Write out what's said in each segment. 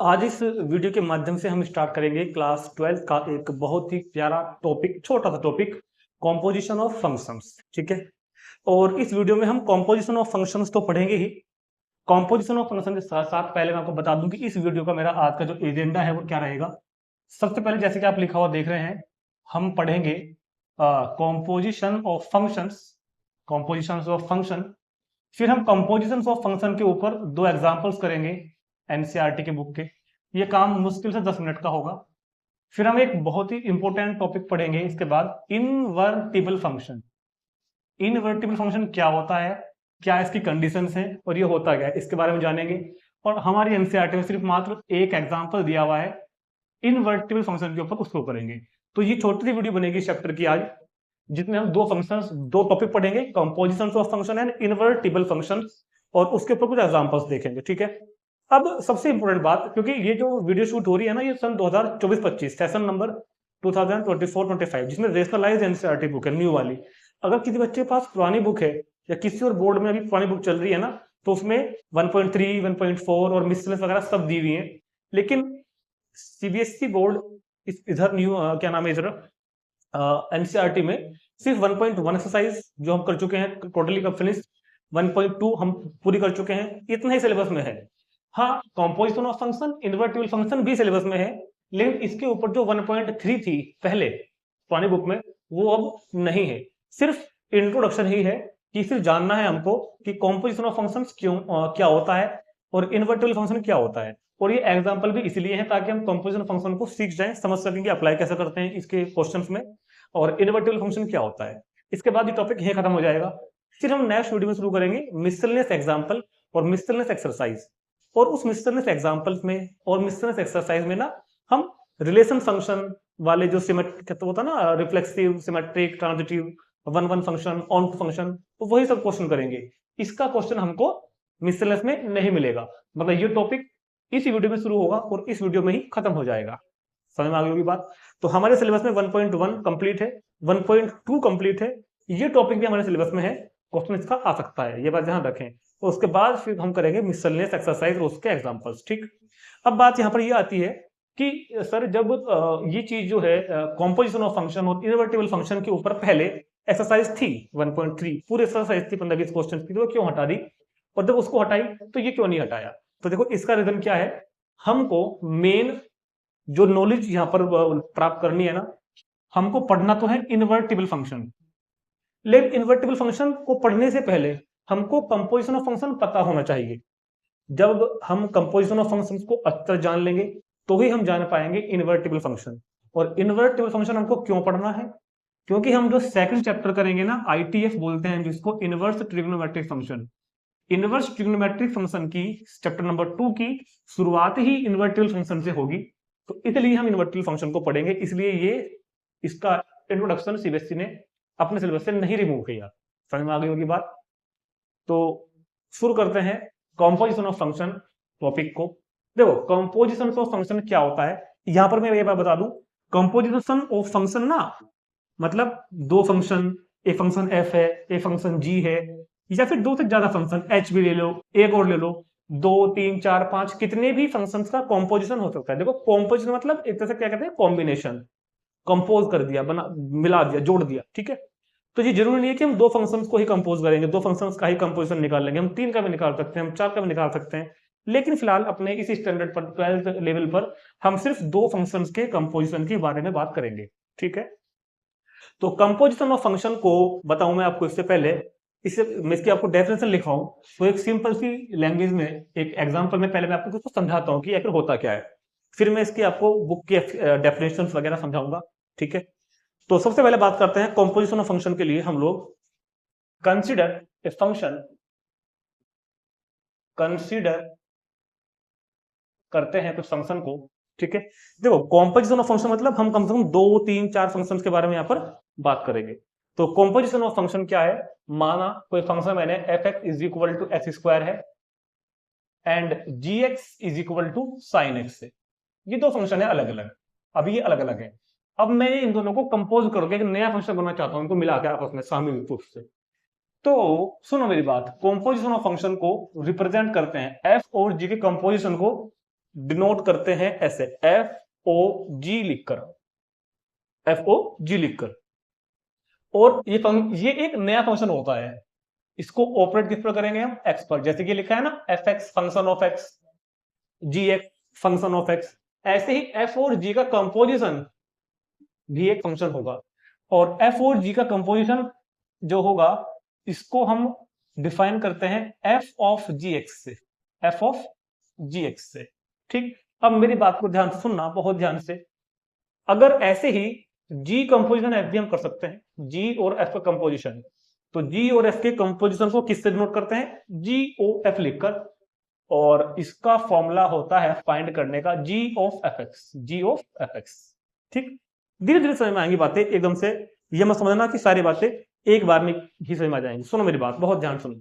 आज इस वीडियो के माध्यम से हम स्टार्ट करेंगे क्लास 12 का एक बहुत ही प्यारा टॉपिक, छोटा सा टॉपिक, कॉम्पोजिशन ऑफ फंक्शंस। ठीक है। और इस वीडियो में हम कॉम्पोजिशन ऑफ फंक्शंस तो पढ़ेंगे ही। कॉम्पोजिशन ऑफ फंक्शन के साथ साथ पहले मैं आपको बता दूं कि इस वीडियो का मेरा आज का जो एजेंडा है वो क्या रहेगा। सबसे पहले जैसे कि आप लिखा हुआ देख रहे हैं, हम पढ़ेंगे composition of functions, composition of function. फिर हम कंपोजिशंस ऑफ फंक्शन के ऊपर दो एग्जांपल्स करेंगे एनसीईआरटी के बुक के। ये काम मुश्किल से 10 मिनट का होगा। फिर हम एक बहुत ही इंपॉर्टेंट टॉपिक पढ़ेंगे इसके बाद, इनवर्टिबल फंक्शन। इनवर्टिबल फंक्शन क्या होता है, क्या इसकी कंडीशंस हैं और ये होता क्या है, इसके बारे में जानेंगे। और हमारी एनसीईआरटी में सिर्फ मात्र एक एग्जांपल दिया हुआ है इनवर्टिबल फंक्शन के ऊपर, उसको करेंगे। तो ये छोटी सी वीडियो बनेगी चैप्टर की आज, जिसमें हम दो फंक्शंस, दो टॉपिक पढ़ेंगे, compositions of function and invertible functions, और उसके ऊपर कुछ एग्जांपल्स देखेंगे। ठीक है। अब सबसे इंपॉर्टेंट बात, क्योंकि ये जो वीडियो शूट हो रही है ना, ये सन 2024-25 सेशन नंबर 2024-25, जिसमें रेशनलाइज एनसीईआरटी बुक है, न्यू वाली। अगर किसी बच्चे के पास पुरानी बुक है या किसी और बोर्ड में अभी पुरानी बुक चल रही है ना, तो उसमें 1.3, 1.4 और मिसलेस वगैरह सब दी हुई है। लेकिन सीबीएसई बोर्ड इधर न्यू क्या नाम है, इधर एनसीईआरटी में सिर्फ 1.1 एक्सरसाइज जो हम कर चुके हैं, टोटली का फिनिश 1.2 हम पूरी कर चुके हैं, इतना ही सिलेबस में है। हाँ, composition of function, invertible function भी सिलेबस में है, लेकिन इसके ऊपर जो 1.3 थी पहले पुरानी बुक में, वो अब नहीं है। सिर्फ इंट्रोडक्शन ही है कि सिर्फ जानना है हमको कि कॉम्पोजिशन ऑफ फंक्शन क्यों क्या होता है और इनवर्टिबल फंक्शन क्या होता है। और ये एग्जाम्पल भी इसलिए है ताकि हम कॉम्पोजिशन फंक्शन को सीख जाएं, समझ सकें कि अप्लाई कैसे करते हैं इसके क्वेश्चंस में, और इनवर्टिबल फंक्शन क्या होता है। इसके बाद ये टॉपिक यहीं खत्म हो जाएगा। फिर हम नेक्स्ट वीडियो में शुरू करेंगे मिसलेनियस एग्जाम्पल और मिसलेनियस एक्सरसाइज। और उस मिसलेनियस एग्जाम्पल्स में और मिसलेनियस एक्सरसाइज में ना, हम रिलेशन फंक्शन वाले जो सिमेट्रिक होता है ना, reflexive, symmetric, transitive, one one function, on function, तो वही सब क्वेश्चन करेंगे। इसका क्वेश्चन हमको मिसलेनियस में नहीं मिलेगा। मतलब ये टॉपिक इस वीडियो में शुरू होगा और इस वीडियो में ही खत्म हो जाएगा। समझ में आ गई होगी बात। तो हमारे सिलेबस में 1.1 कंप्लीट है, 1.2 कंप्लीट है, ये टॉपिक भी हमारे सिलेबस में है, क्वेश्चन इसका आ सकता है, ये बात ध्यान रखें। तो उसके बाद फिर हम करेंगे मिसलेनियस एक्सरसाइज और उसके एग्जांपल्स। ठीक। अब बात यहाँ पर ये आती है कि सर जब ये चीज जो है कॉम्पोजिशन ऑफ फंक्शन और इनवर्टिबल फंक्शन के ऊपर पहले एक्सरसाइज थी 1.3, पूरी एक्सरसाइज थी 15-20 क्वेश्चन की, तो क्यों हटा दी? और जब उसको हटाई तो ये क्यों नहीं हटाया? तो देखो इसका रीजन क्या है। हमको मेन जो नॉलेज यहाँ पर प्राप्त करनी है ना, हमको पढ़ना तो है इनवर्टिबल फंक्शन, लेकिन इनवर्टिबल फंक्शन को पढ़ने से पहले हमको कंपोजिशन ऑफ फंक्शन पता होना चाहिए। जब हम कंपोजिशन ऑफ फंक्शंस को अच्छी तरह जान लेंगे तो ही हम जान पाएंगे इनवर्टिबल फंक्शन। और इनवर्टिबल फंक्शन हमको क्यों पढ़ना है? क्योंकि हम जो सेकंड चैप्टर करेंगे ना, आईटीएफ बोलते हैं जिसको, inverse trigonometric function. Inverse trigonometric function की चैप्टर नंबर 2 की शुरुआत ही इनवर्टिबल फंक्शन से होगी। तो इसलिए हम इनवर्टिबल फंक्शन को पढ़ेंगे, इसलिए ये इसका इंट्रोडक्शन सीबीएसई ने अपने सिलेबस से नहीं रिमूव किया। समझ में आ गई होगी बात। तो शुरू करते हैं कॉम्पोजिशन ऑफ फंक्शन टॉपिक को। देखो कॉम्पोजिशन ऑफ फंक्शन क्या होता है, यहां पर मैं ये बात बता दूं, कॉम्पोजिशन ऑफ फंक्शन ना मतलब दो फंक्शन, एक फंक्शन एफ है, एक फंक्शन जी है, या फिर दो से ज्यादा फंक्शन, एच भी ले लो, एक और ले लो, 2, 3, 4, 5, कितने भी फंक्शंस का कॉम्पोजिशन हो सकता है। देखो कॉम्पोजिशन मतलब एक तरह से क्या कहते हैं, कॉम्बिनेशन, कंपोज कर दिया, बना, मिला दिया, जोड़ दिया। ठीक है। तो ये जरूरी नहीं है कि हम दो फंक्शंस को ही कंपोज करेंगे, दो फंक्शंस का ही कंपोजिशन निकाल लेंगे, हम 3 का भी निकाल सकते हैं, हम 4 का भी निकाल सकते हैं। लेकिन फिलहाल अपने इस स्टैंडर्ड पर, 12th लेवल पर, हम सिर्फ दो फंक्शंस के कंपोजिशन के बारे में बात करेंगे। ठीक है। तो कंपोजिशन ऑफ फंक्शन को बताऊं मैं आपको, इससे पहले इससे मैं इसकी आपको डेफिनेशन लिखवाऊं, तो एक सिंपल सी लैंग्वेज में एक एग्जांपल में पहले मैं आपको कुछ समझाता हूं कि आखिर होता क्या है, फिर मैं इसकी आपको बुक की डेफिनेशन वगैरह समझाऊंगा। ठीक है। तो सबसे पहले बात करते हैं कंपोजिशन ऑफ फंक्शन के लिए। हम लोग कंसीडर ए फंक्शन, कंसीडर करते हैं कुछ फंक्शन को। ठीक है। देखो कॉम्पोजिशन ऑफ फंक्शन मतलब हम कम से कम 2, 3, 4 फंक्शन के बारे में यहाँ पर बात करेंगे। तो कॉम्पोजिशन ऑफ फंक्शन क्या है, माना कोई फंक्शन मैंने f x is equal to x square है and g x is equal to sine x है। ये दो फंक्शन है अलग अलग, अभी ये अलग अलग है। अब मैं इन दोनों को कंपोज करके एक नया फंक्शन बनाना चाहता हूं, इनको मिला के आपस में शामिल रूप से। तो सुनो मेरी बात, कंपोजिशन ऑफ फंक्शन को रिप्रेजेंट करते हैं, एफ और जी के कंपोजिशन को डिनोट करते हैं ऐसे FOG लिखकर, FOG लिखकर। और ये एक नया फंक्शन होता है, इसको ऑपरेट किस पर करेंगे हम, एक्स पर। जैसे कि लिखा है ना fx function of x, gx function of x, ऐसे ही f और g का कंपोजिशन भी एक फंक्शन होगा। और f और g का कंपोजिशन जो होगा इसको हम डिफाइन करते हैं f ऑफ gx से, f ऑफ gx से। ठीक, अब मेरी बात को ध्यान से सुनना, बहुत ध्यान से। अगर ऐसे ही g कंपोजिशन f भी हम कर सकते हैं, g और f का कंपोजिशन, तो g और f के कंपोजिशन को किससे डिनोट करते हैं, GOF लिखकर। और इसका फॉर्मूला होता है फाइंड करने का G ऑफ fx। ठीक, धीरे धीरे समझ में आएंगी बातें, एकदम से ये मत समझना कि सारी बातें एक बार में ही समझ में आ जाएंगी। सुनो मेरी बात, बहुत ध्यान सुनो।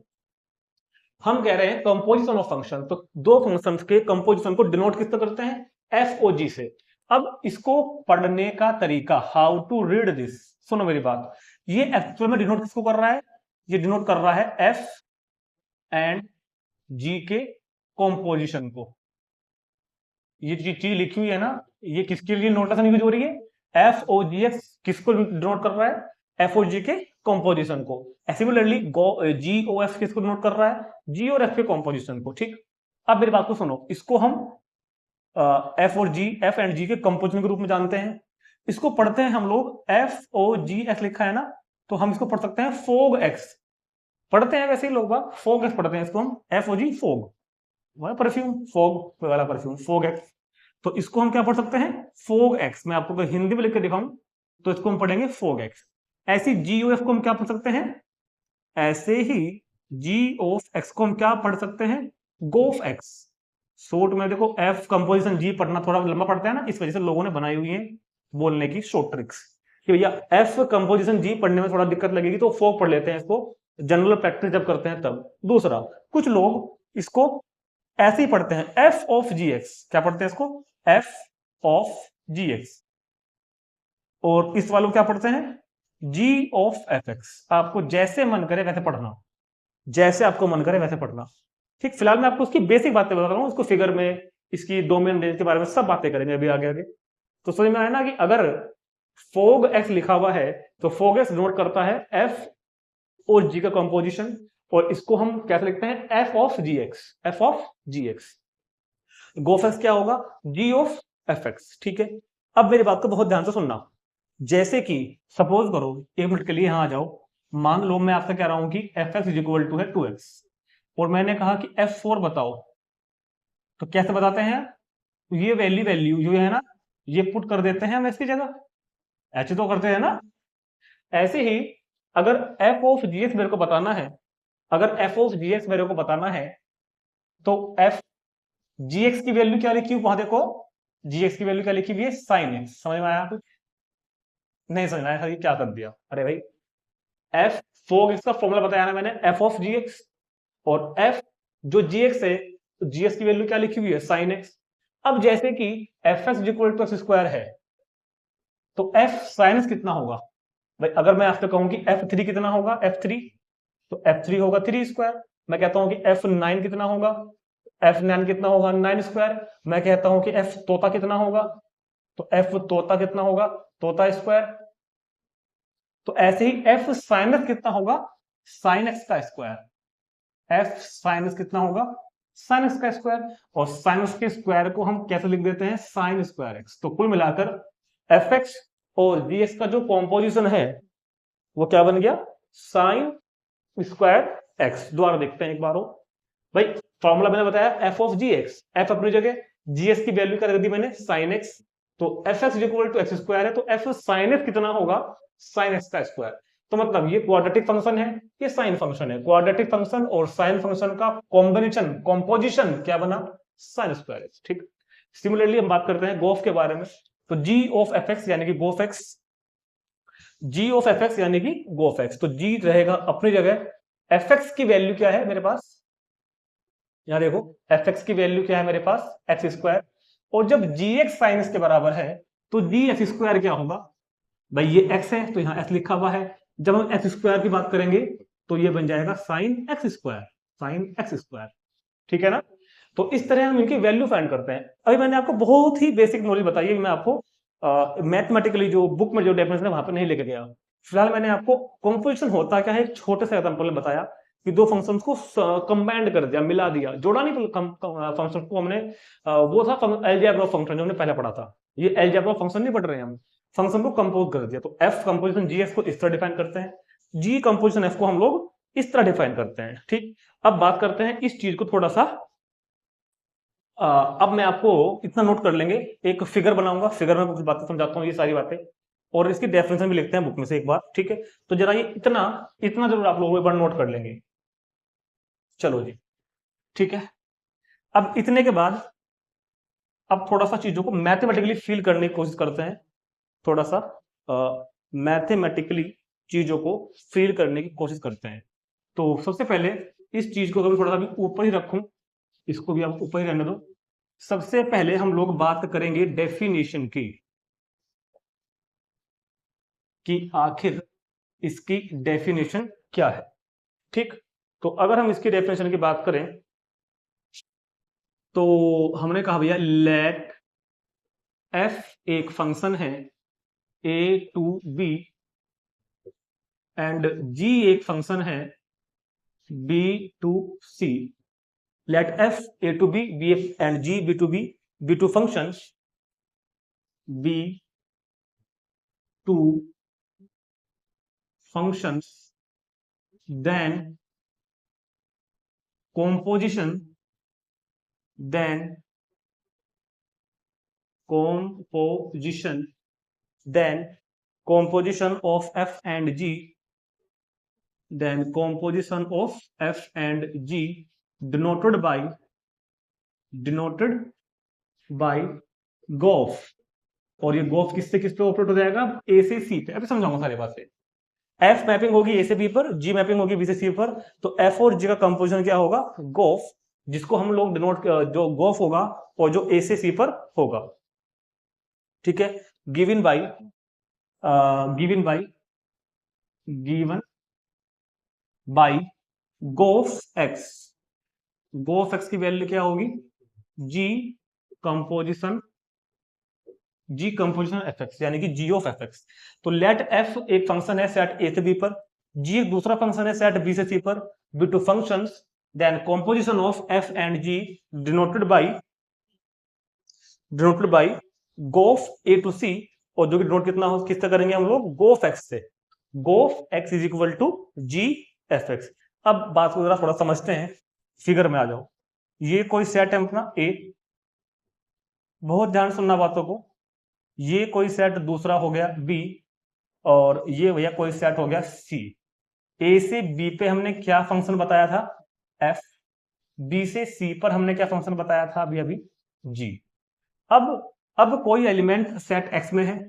हम कह रहे हैं कंपोजिशन ऑफ फंक्शन, तो दो फंक्शंस के कंपोजिशन को डिनोट किससे करते हैं, FOG से। अब इसको पढ़ने का तरीका, हाउ टू रीड दिस, सुनो मेरी बात। ये एक्चुअल में डिनोट किसको कर रहा है, ये डिनोट कर रहा है F एंड G के कंपोजिशन को। ये चीज लिखी हुई है ना, ये किसके लिए नोटेशन यूज हो रही है, FOGX किसको डिनोट कर रहा है, FOG के कंपोजिशन को। सिमिलरली GOF किसको डिनोट कर रहा है, G और F के कंपोजिशन को। ठीक, अब मेरी बात को सुनो, इसको हम F एंड G के कंपोजिशन के रूप में जानते हैं। इसको पढ़ते हैं हम लोग FOGX लिखा है ना, तो हम इसको पढ़ सकते हैं FOGX। पढ़ते हैं वैसे ही लोग बात, FOGX पढ़ते हैं इसको हम, FOG FOG परफ्यूम, फोग वाला परफ्यूम, FOGX। तो इसको हम क्या पढ़ सकते हैं, FOGX। मैं आपको हिंदी में लिख के दिखाऊं तो इसको हम पढ़ेंगे FOGX। ऐसी GOF को हम क्या पढ़ सकते हैं, ऐसे ही GOF को हम क्या पढ़ सकते हैं, GOFX। शॉर्ट में देखो, F कंपोजिशन G पढ़ना थोड़ा लंबा पड़ता है ना, इस वजह से लोगों ने बनाई हुई है बोलने की शॉर्ट ट्रिक्स कि भैया F कंपोजिशन G पढ़ने में थोड़ा दिक्कत लगेगी तो फोग पढ़ लेते हैं इसको, जनरल प्रैक्टिस जब करते हैं तब। दूसरा, कुछ लोग इसको ऐसे ही पढ़ते हैं F ऑफ GX। क्या पढ़ते हैं इसको, F ऑफ GX। और इस वालों क्या पढ़ते हैं, G ऑफ FX। आपको जैसे मन करे वैसे पढ़ना, जैसे आपको मन करे वैसे पढ़ना। ठीक, फिलहाल मैं आपको उसकी बेसिक बातें बता रहा हूं, इसको फिगर में, इसकी डोमेन रेंज के बारे में सब बातें करेंगे अभी आगे आगे। तो समझ में आया ना कि अगर FOGX लिखा हुआ है तो FOGX नोट करता है F और G का कंपोजिशन, और इसको हम कैसे लिखते हैं, F ऑफ GX। GOFX क्या होगा, G ऑफ FX। ठीक है, अब मेरी बात को बहुत ध्यान से सुनना। जैसे कि सपोज करो, एक मिनट के लिए यहां आ जाओ, मान लो मैं आपसे कह रहा हूं कि fx इज इक्वल टू है 2x, और मैंने कहा कि f4 बताओ, तो कैसे बताते हैं, ये वैल्यू जो है ना, ये पुट कर देते हैं हम इसकी जगह, ऐसे तो करते हैं ना। ऐसे ही अगर f ऑफ gx मेरे को बताना है, तो f gx की वैल्यू क्या लिखी हुई, वहां देखो gx की वैल्यू क्या लिखी हुई है, sin x। समझ में आया कुछ, नहीं समझ में आया, ये क्या कर दिया, अरे भाई f FOGX का फॉर्मूला बताया ना मैंने, f ऑफ gx, और f जो gx है, तो gx की वैल्यू क्या लिखी हुई है, sin x। अब जैसे कि fx equal to x square है, तो f sin x कितना होगा भाई, अगर मैं आपसे कहूं कि f3 कितना होगा, f3, तो f3 होगा 3 स्क्वायर। मैं कहता हूं कि f9 कितना होगा, f9 कितना होगा, 9 स्क्वायर। मैं कहता हूं कि f तोता कितना होगा, तो f तोता कितना होगा, तोता स्क्वायर। तो ऐसे ही f sin x कितना होगा, sin x का स्क्वायर। f sin x कितना होगा, sin x का स्क्वायर। और sin x के स्क्वायर को हम कैसे लिख देते हैं, sin स्क्वायर x। तो कुल मिलाकर fx और gx का जो कॉम्पोजिशन है वो क्या बन गया, sin स्क्वायर x। दोबारा देखते हैं एक बार हो भाई, फॉर्मूला मैंने बताया f ऑफ gx, f अपनी जगह, gx की वैल्यू क्या रख दी मैंने, sin x। तो fx equal to x square है, तो f sin x कितना होगा, sin x का स्क्वायर। तो मतलब ये क्वाड्रेटिक फंक्शन है, ये साइन फंक्शन है। क्वाड्रेटिक फंक्शन और साइन फंक्शन का कॉम्बिनेशन, कॉम्पोजिशन क्या बना, sin स्क्वायर x। ठीक, सिमिलरली हम बात करते हैं गोफ के बारे में। तो g ऑफ fx यानी कि गोफx, g ऑफ fx यानी कि गोफx। तो g रहेगा अपनी जगह, fx की वैल्यू क्या है मेरे पास, यहां देखो fx की वैल्यू क्या है मेरे पास, x स्क्वायर। और जब gx sin x के बराबर है तो gx स्क्वायर क्या होगा भाई, ये x है तो यहां x लिखा हुआ है। जब हम x स्क्वायर की बात करेंगे तो ये बन जाएगा sin x square, sin x square. ठीक है ना। तो इस तरह हम इनकी वैल्यू फाइंड करते हैं। अभी मैंने आपको बहुत ही बेसिक नॉलेज बताई है, मैं आपको मैथमेटिकली जो बुक में जो डेफिनेशन है वहां पर नहीं लेके गया। फिलहाल मैंने आपको कॉम्पोजिशन होता क्या है एक छोटे से एग्जांपल में बताया कि दो फंक्शंस को कंबाइंड कर दिया, मिला दिया, जोड़ा नहीं, फंक्शन को हमने वो था अलजेब्रा फंक्शन जो हमने पहले पढ़ा था। ये अलजेब्रा फंक्शन नहीं पढ़ रहे हैं हम, फंक्शन को कंपोज कर दिया। तो एफ कंपोजिशन जी एफ को इस तरह डिफाइन करते हैं, जी कंपोजिशन एफ को हम लोग इस तरह डिफाइन करते हैं। ठीक, अब बात करते हैं इस चीज को थोड़ा सा। अब मैं आपको इतना नोट कर लेंगे, एक फिगर बनाऊंगा, फिगर में कुछ बातें समझाता हूँ, ये सारी बातें, और इसकी डेफिनेशन भी लिखते हैं बुक में से एक बार। ठीक है, तो जरा ये इतना इतना जरूर आप लोग एक बार नोट कर लेंगे। चलो जी, ठीक है। अब इतने के बाद अब थोड़ा सा चीजों को मैथमेटिकली फील करने की कोशिश करते हैं, थोड़ा सा मैथमेटिकली चीजों को फील करने की कोशिश करते हैं। तो सबसे पहले इस चीज को कभी थोड़ा सा भी ऊपर ही रखूं, इसको भी आप ऊपर ही रहने दो। सबसे पहले हम लोग बात करेंगे डेफिनेशन की, कि आखिर इसकी डेफिनेशन क्या है। ठीक, तो अगर हम इसकी डेफिनेशन की बात करें तो हमने कहा भैया लेट एफ एक फंक्शन है A to B and g एक फंक्शन है B to C. Let f A to B and g B to B, B to functions B to functions, then composition, then composition, then composition of f and g, then composition of f and g denoted by गोफ। और ये गोफ किससे किस पे operate हो जाएगा, ए से सी पे। अभी समझाऊंगा सारी बातें। एफ मैपिंग होगी ए से बी पर, जी मैपिंग होगी बी से सी पर। तो एफ और जी का कंपोजिशन क्या होगा, गोफ, जिसको हम लोग डिनोट, जो गोफ होगा और जो ए से सी पर होगा। ठीक है, given by given by given by गोफ एक्स। गोफ एक्स की वैल्यू क्या होगी, जी कंपोजिशन, जी कंपोजिशन एफ एक्स, यानी कि जी ऑफ एफ एक्स। तो लेट एफ एक फंक्शन है सेट ए से बी पर, जी एक दूसरा फंक्शन है सेट बी से सी पर, B to functions, then composition of f and g denoted by gof A to सी। और जो कि डिनोट कितना हो, किससे करेंगे हम लोग, गोफ एक्स से। Gof x is equal to g f x. अब बात को जरा थोड़ा समझते हैं, फिगर में आ जाओ। ये कोई सेट है अपना ए, बहुत ध्यान सुनना बातों को। ये कोई सेट दूसरा हो गया बी, और ये भैया कोई सेट हो गया सी। ए से बी पे हमने क्या फंक्शन बताया था, एफ। बी से सी पर हमने क्या फंक्शन बताया था अभी अभी, जी। अब कोई एलिमेंट सेट एक्स में है,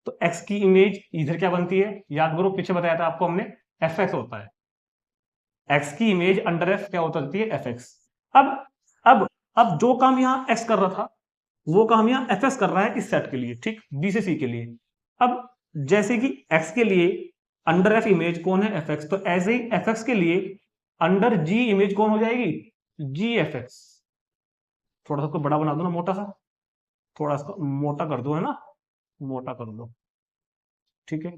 तो एक्स की इमेज इधर क्या बनती है, याद करो पीछे बताया था आपको हमने, एफ एक्स होता है। एक्स की इमेज अंडर एफ क्या होती है, एफ एक्स। अब जो काम यहां एक्स कर रहा था वो काम यहां एफ एक्स कर रहा है इस सेट के लिए, ठीक, बी से सी के लिए। अब जैसे कि एक्स के लिए अंडर एफ इमेज कौन है, एफ एक्स, तो ऐसे ही एफ एक्स के लिए अंडर जी इमेज कौन हो जाएगी, जी एफ एक्स। थोड़ा सा बड़ा बना दो ना, मोटा सा, थोड़ा सा मोटा कर दो, है ना, मोटा कर दो। ठीक है,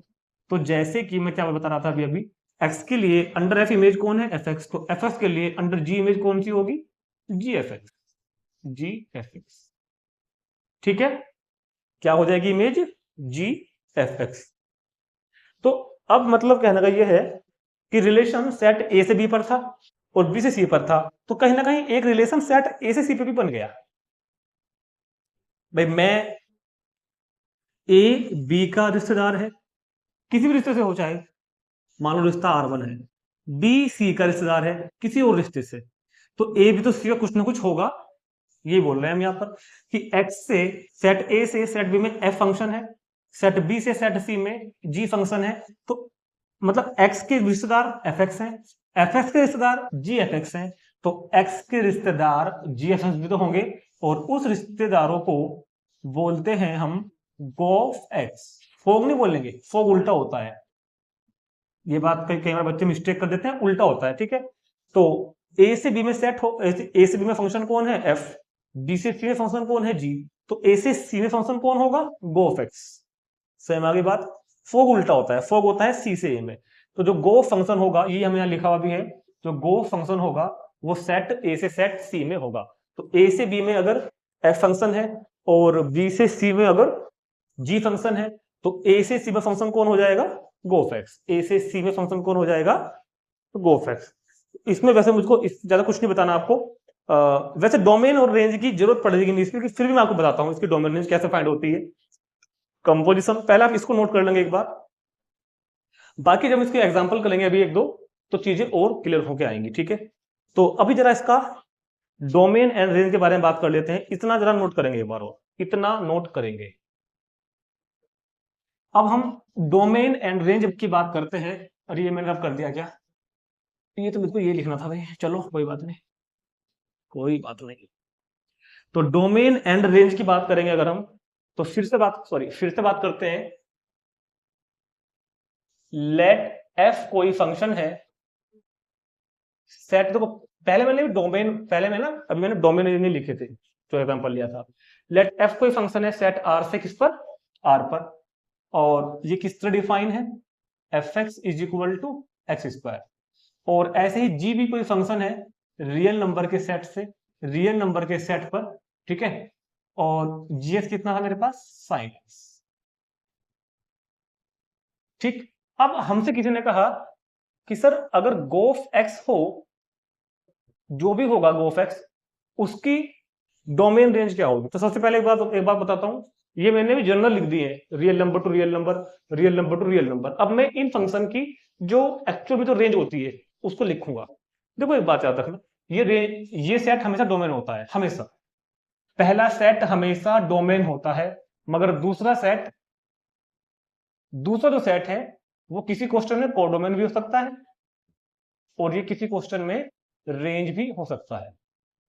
तो जैसे कि मैं क्या बता रहा था अभी अभी, एक्स के लिए अंडर एफ इमेज कौन है, एफ एक्स, तो एफ एक्स के लिए अंडर जी इमेज कौन सी होगी, जी एफ एक्स, जी एफ एक्स। ठीक है, क्या हो जाएगी इमेज, जी एफ एक्स। तो अब मतलब कहने का यह है कि रिलेशन सेट ए से बी पर था और बी से सी पर था, तो कहीं ना कहीं एक रिलेशन सेट ए से सी पे भी बन गया। भाई मैं ए बी का रिश्तेदार है, किसी भी रिश्ते से हो, चाहे मान लो रिश्ता R1 है, बी सी का रिश्तेदार है किसी और रिश्ते से, तो ए भी तो सी का कुछ ना कुछ होगा। ये बोल रहे हैं हम यहां पर कि एक्स से सेट ए से सेट बी में एफ फंक्शन है, सेट बी से सेट सी में जी फंक्शन है। तो मतलब एक्स के रिश्तेदार एफ एक्स है, एफ एक्स के रिश्तेदार जी एफ एक्स है, तो एक्स के रिश्तेदार जी एफ एक्स भी तो होंगे, और उस रिश्तेदारों को बोलते हैं हम गोफ एक्स। फोग नहीं बोलेंगे, फोग उल्टा होता है, ये बात कई बार बच्चे मिस्टेक कर देते हैं, उल्टा होता है। ठीक है, तो ए से बी में सेट हो, ए से बी में फंक्शन कौन है एफ, बी से सी में फंक्शन कौन है जी, तो ए से सी में फंक्शन कौन होगा गो ऑफ एक्स। सेम आगे बात, फोग उल्टा होता है, फोग होता है सी से ए में, तो जो गो फंक्शन होगा ये हमें यहाँ लिखा हुआ भी है, जो गो फंक्शन होगा वो सेट ए से सेट सी में होगा। तो ए से बी में अगर एफ फंक्शन है और बी से सी में अगर जी फंक्शन है, तो ए से सी में फंक्शन कौन हो जाएगा गो ऑफ एक्स, ए से सी में फंक्शन कौन हो जाएगा तो गो ऑफ एक्स। इसमें वैसे मुझको ज्यादा कुछ नहीं बताना आपको, वैसे डोमेन और रेंज की जरूरत पड़ेगी नहीं इसकी, फिर भी मैं आपको बताता हूँ इसकी डोमेन रेंज कैसे फाइंड होती है। कंपोजिशन पहले आप इसको नोट कर लेंगे एक बार, बाकी जब इसके एग्जांपल करेंगे अभी एक दो तो चीजें और क्लियर होके आएंगी, ठीक है। तो अभी जरा इसका डोमेन एंड रेंज के बारे में बात कर लेते हैं, इतना जरा नोट करेंगे एक बार और, इतना नोट करेंगे। अब हम डोमेन एंड रेंज की बात करते हैं, अरे ये मैंने अब कर दिया क्या, ये तो मुझको ये लिखना था भाई, चलो कोई बात नहीं, कोई बात नहीं। तो डोमेन एंड रेंज की बात करेंगे अगर हम, तो फिर से बात करते हैं। लेट एफ कोई फंक्शन है, सेट, देखो पहले मैंने डोमेन रेंज नहीं लिखे थे, जो एग्जांपल लिया था। लेट एफ कोई फंक्शन है सेट आर से किस पर, आर पर, और ये किस तरह डिफाइन है f x is equal to x square, और ऐसे ही जी भी कोई फंक्शन है रियल नंबर के सेट से, रियल नंबर के सेट पर, ठीक है, और जीएस कितना था मेरे पास साइन एक्स, ठीक। अब हमसे किसी ने कहा कि सर अगर गोफ एक्स हो, जो भी होगा गोफ एक्स, उसकी डोमेन रेंज क्या होगी। तो सबसे पहले एक बात बताता हूं, ये मैंने भी जनरल लिख दी है, real number two real number, real number two real number. अब मैं इन फंक्शन की जो एक्चुअल में जो रेंज होती है उसको लिखूंगा। देखो एक बात याद रखना, ये सेट हमेशा डोमेन होता है, हमेशा पहला सेट हमेशा डोमेन होता है, मगर दूसरा जो सेट है वो किसी क्वेश्चन में कोडोमेन भी हो सकता है और ये किसी क्वेश्चन में रेंज भी हो सकता है,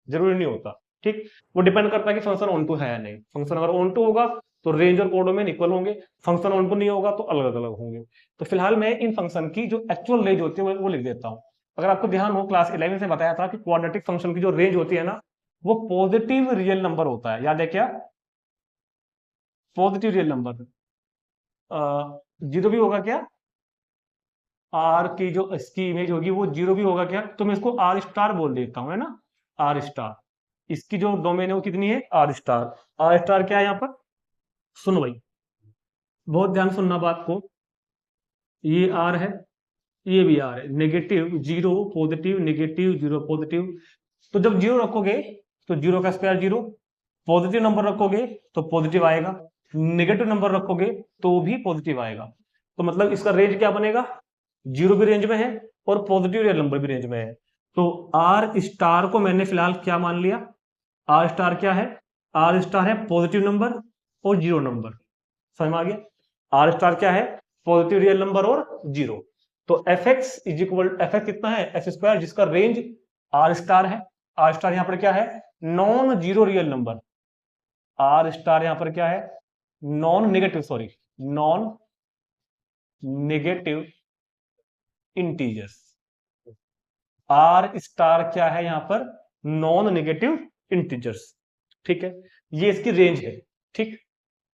जरूरी नहीं होता, ठीक। वो डिपेंड करता है कि फंक्शन ऑन टू है या नहीं। फंक्शन अगर ऑन टू होगा तो रेंज और कोडोमेन इक्वल होंगे, फंक्शन ऑन टू नहीं होगा तो अलग अलग होंगे। तो फिलहाल मैं इन फंक्शन की जो एक्चुअल रेंज होती है वो लिख देता हूं। अगर आपको ध्यान हो, क्लास 11 से बताया था कि क्वाड्रेटिक फंक्शन की जो रेंज होती है ना, वो पॉजिटिव रियल नंबर होता है, याद है क्या, पॉजिटिव रियल नंबर। जीरो भी होगा क्या, आर की जो इसकी इमेज होगी वो जीरो भी होगा क्या, तो मैं इसको आर स्टार बोल देता हूं, है ना, आर स्टार। इसकी जो डोमेन है वो कितनी है आर स्टार। आर स्टार क्या है यहाँ पर, सुनो भाई बहुत ध्यान सुनना बात को, ये आर है, ये भी आर है, negative zero positive, negative zero positive. तो जब जीरो रखोगे तो जीरो का स्क्वायर जीरो, पॉजिटिव नंबर रखोगे तो पॉजिटिव आएगा, नेगेटिव नंबर रखोगे तो भी पॉजिटिव आएगा। तो मतलब इसका रेंज क्या बनेगा, जीरो भी रेंज में है और पॉजिटिव रियल नंबर भी रेंज में है। तो आर स्टार को मैंने फिलहाल क्या मान लिया, आर स्टार क्या है, आर स्टार है पॉजिटिव नंबर और जीरो नंबर, समझ में आ गया। आर स्टार क्या है, पॉजिटिव रियल नंबर और जीरो। तो एफ एक्स कितना है एक्स स्क्वायर, जिसका रेंज आर स्टार है। आर स्टार यहां पर क्या है, non zero real number. R star यहां पर क्या है, non negative integers. R star क्या है यहां पर, नॉन नेगेटिव इंटीजर्स, ठीक है। ये इसकी रेंज है, ठीक,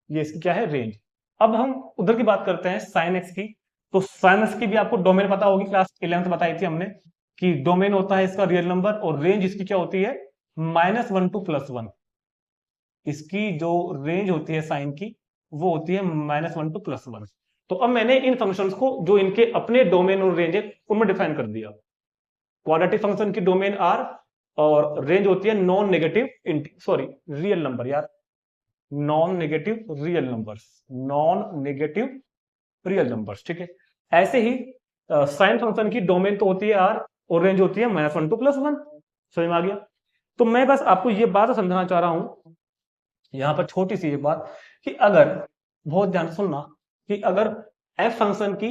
ये इसकी क्या है रेंज। अब हम उधर की बात करते हैं साइन एक्स की। तो साइन एक्स की भी आपको डोमेन पता होगी, क्लास 11 बताई थी हमने कि डोमेन होता है इसका रियल नंबर और रेंज इसकी क्या होती है -1 टू +1। इसकी जो रेंज होती है साइन की वो होती है -1 टू +1। तो अब मैंने इन फंक्शंस को जो इनके अपने डोमेन और रेंज है उनमें डिफाइन कर दिया। क्वाड्रेटिक फंक्शन की डोमेन आर और रेंज होती है नॉन नेगेटिव रियल नंबर, यार नॉन नेगेटिव रियल नंबर्स, ठीक है। ऐसे ही साइन फंक्शन की डोमेन तो होती है आर और रेंज होती है -1 टू +1, समझ में आ गया। तो मैं बस आपको ये बात समझाना चाह रहा हूं यहां पर छोटी सी एक बात, कि अगर बहुत ध्यान सुनना, कि अगर एफ फंक्शन की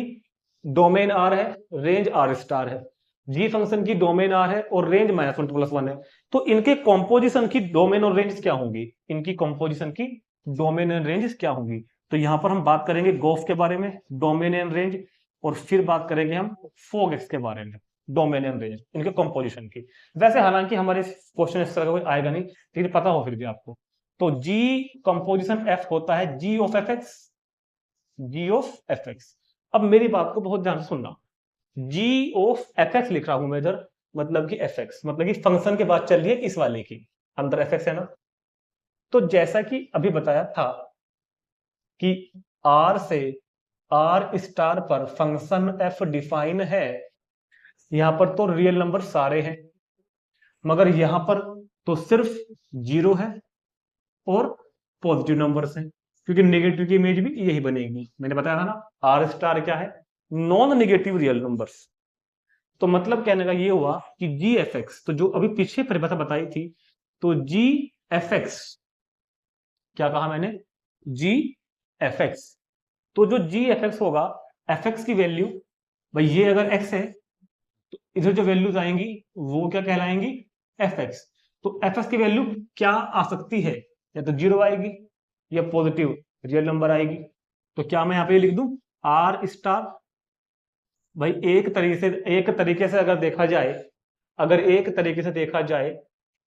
डोमेन आर है, रेंज आर स्टार है, जी फंक्शन की डोमेन आर है और रेंज -1 टू +1 है, तो इनके कॉम्पोजिशन की डोमेन और रेंज क्या होंगी, इनकी कॉम्पोजिशन की डोमेन एंड रेंज क्या होंगी। तो यहां पर हम बात करेंगे गोफ के बारे में, डोमेन एंड रेंज, और फिर बात करेंगे हम फोग एक्स के बारे में। डोमेन एंड रेंज इनके कॉम्पोजिशन की। वैसे हालांकि हमारे क्वेश्चन इस तरह का कोई आएगा नहीं, लेकिन पता हो फिर भी आपको। तो जी कंपोजिशन एफ होता है g of f x, g of f x. अब मेरी बात को बहुत ध्यान से सुनना, जी ऑफ एफ एक्स लिख रहा हूं मैं इधर, मतलब कि एफ एक्स मतलब कि फंक्शन के बाद चल रही है इस वाले की, अंदर एफ एक्स है ना। तो जैसा कि अभी बताया था कि आर से आर स्टार पर फंक्शन एफ डिफाइन है, यहां पर तो रियल नंबर सारे हैं, मगर यहां पर तो सिर्फ जीरो है और पॉजिटिव नंबर्स हैं, क्योंकि नेगेटिव की इमेज भी यही बनेगी। मैंने बताया था ना, आर स्टार क्या है, नॉन नेगेटिव रियल नंबर्स। तो मतलब कहने का ये हुआ कि जी एफ एक्स, तो जो अभी पीछे परिभाषा बताई थी, तो जी एफ एक्स, क्या कहा मैंने, जी एफ एक्स, तो जो जी एफ एक्स होगा, एफ एक्स की वैल्यू, भाई ये अगर एक्स है तो इधर जो वैल्यूज आएंगी वो क्या कहलाएंगी, एफ एक्स। तो एफ एक्स की वैल्यू क्या आ सकती है, या तो जीरो आएगी या पॉजिटिव रियल नंबर आएगी। तो क्या मैं यहां पे लिख दूं आर स्टार, भाई एक तरीके से अगर देखा जाए, अगर एक तरीके से देखा जाए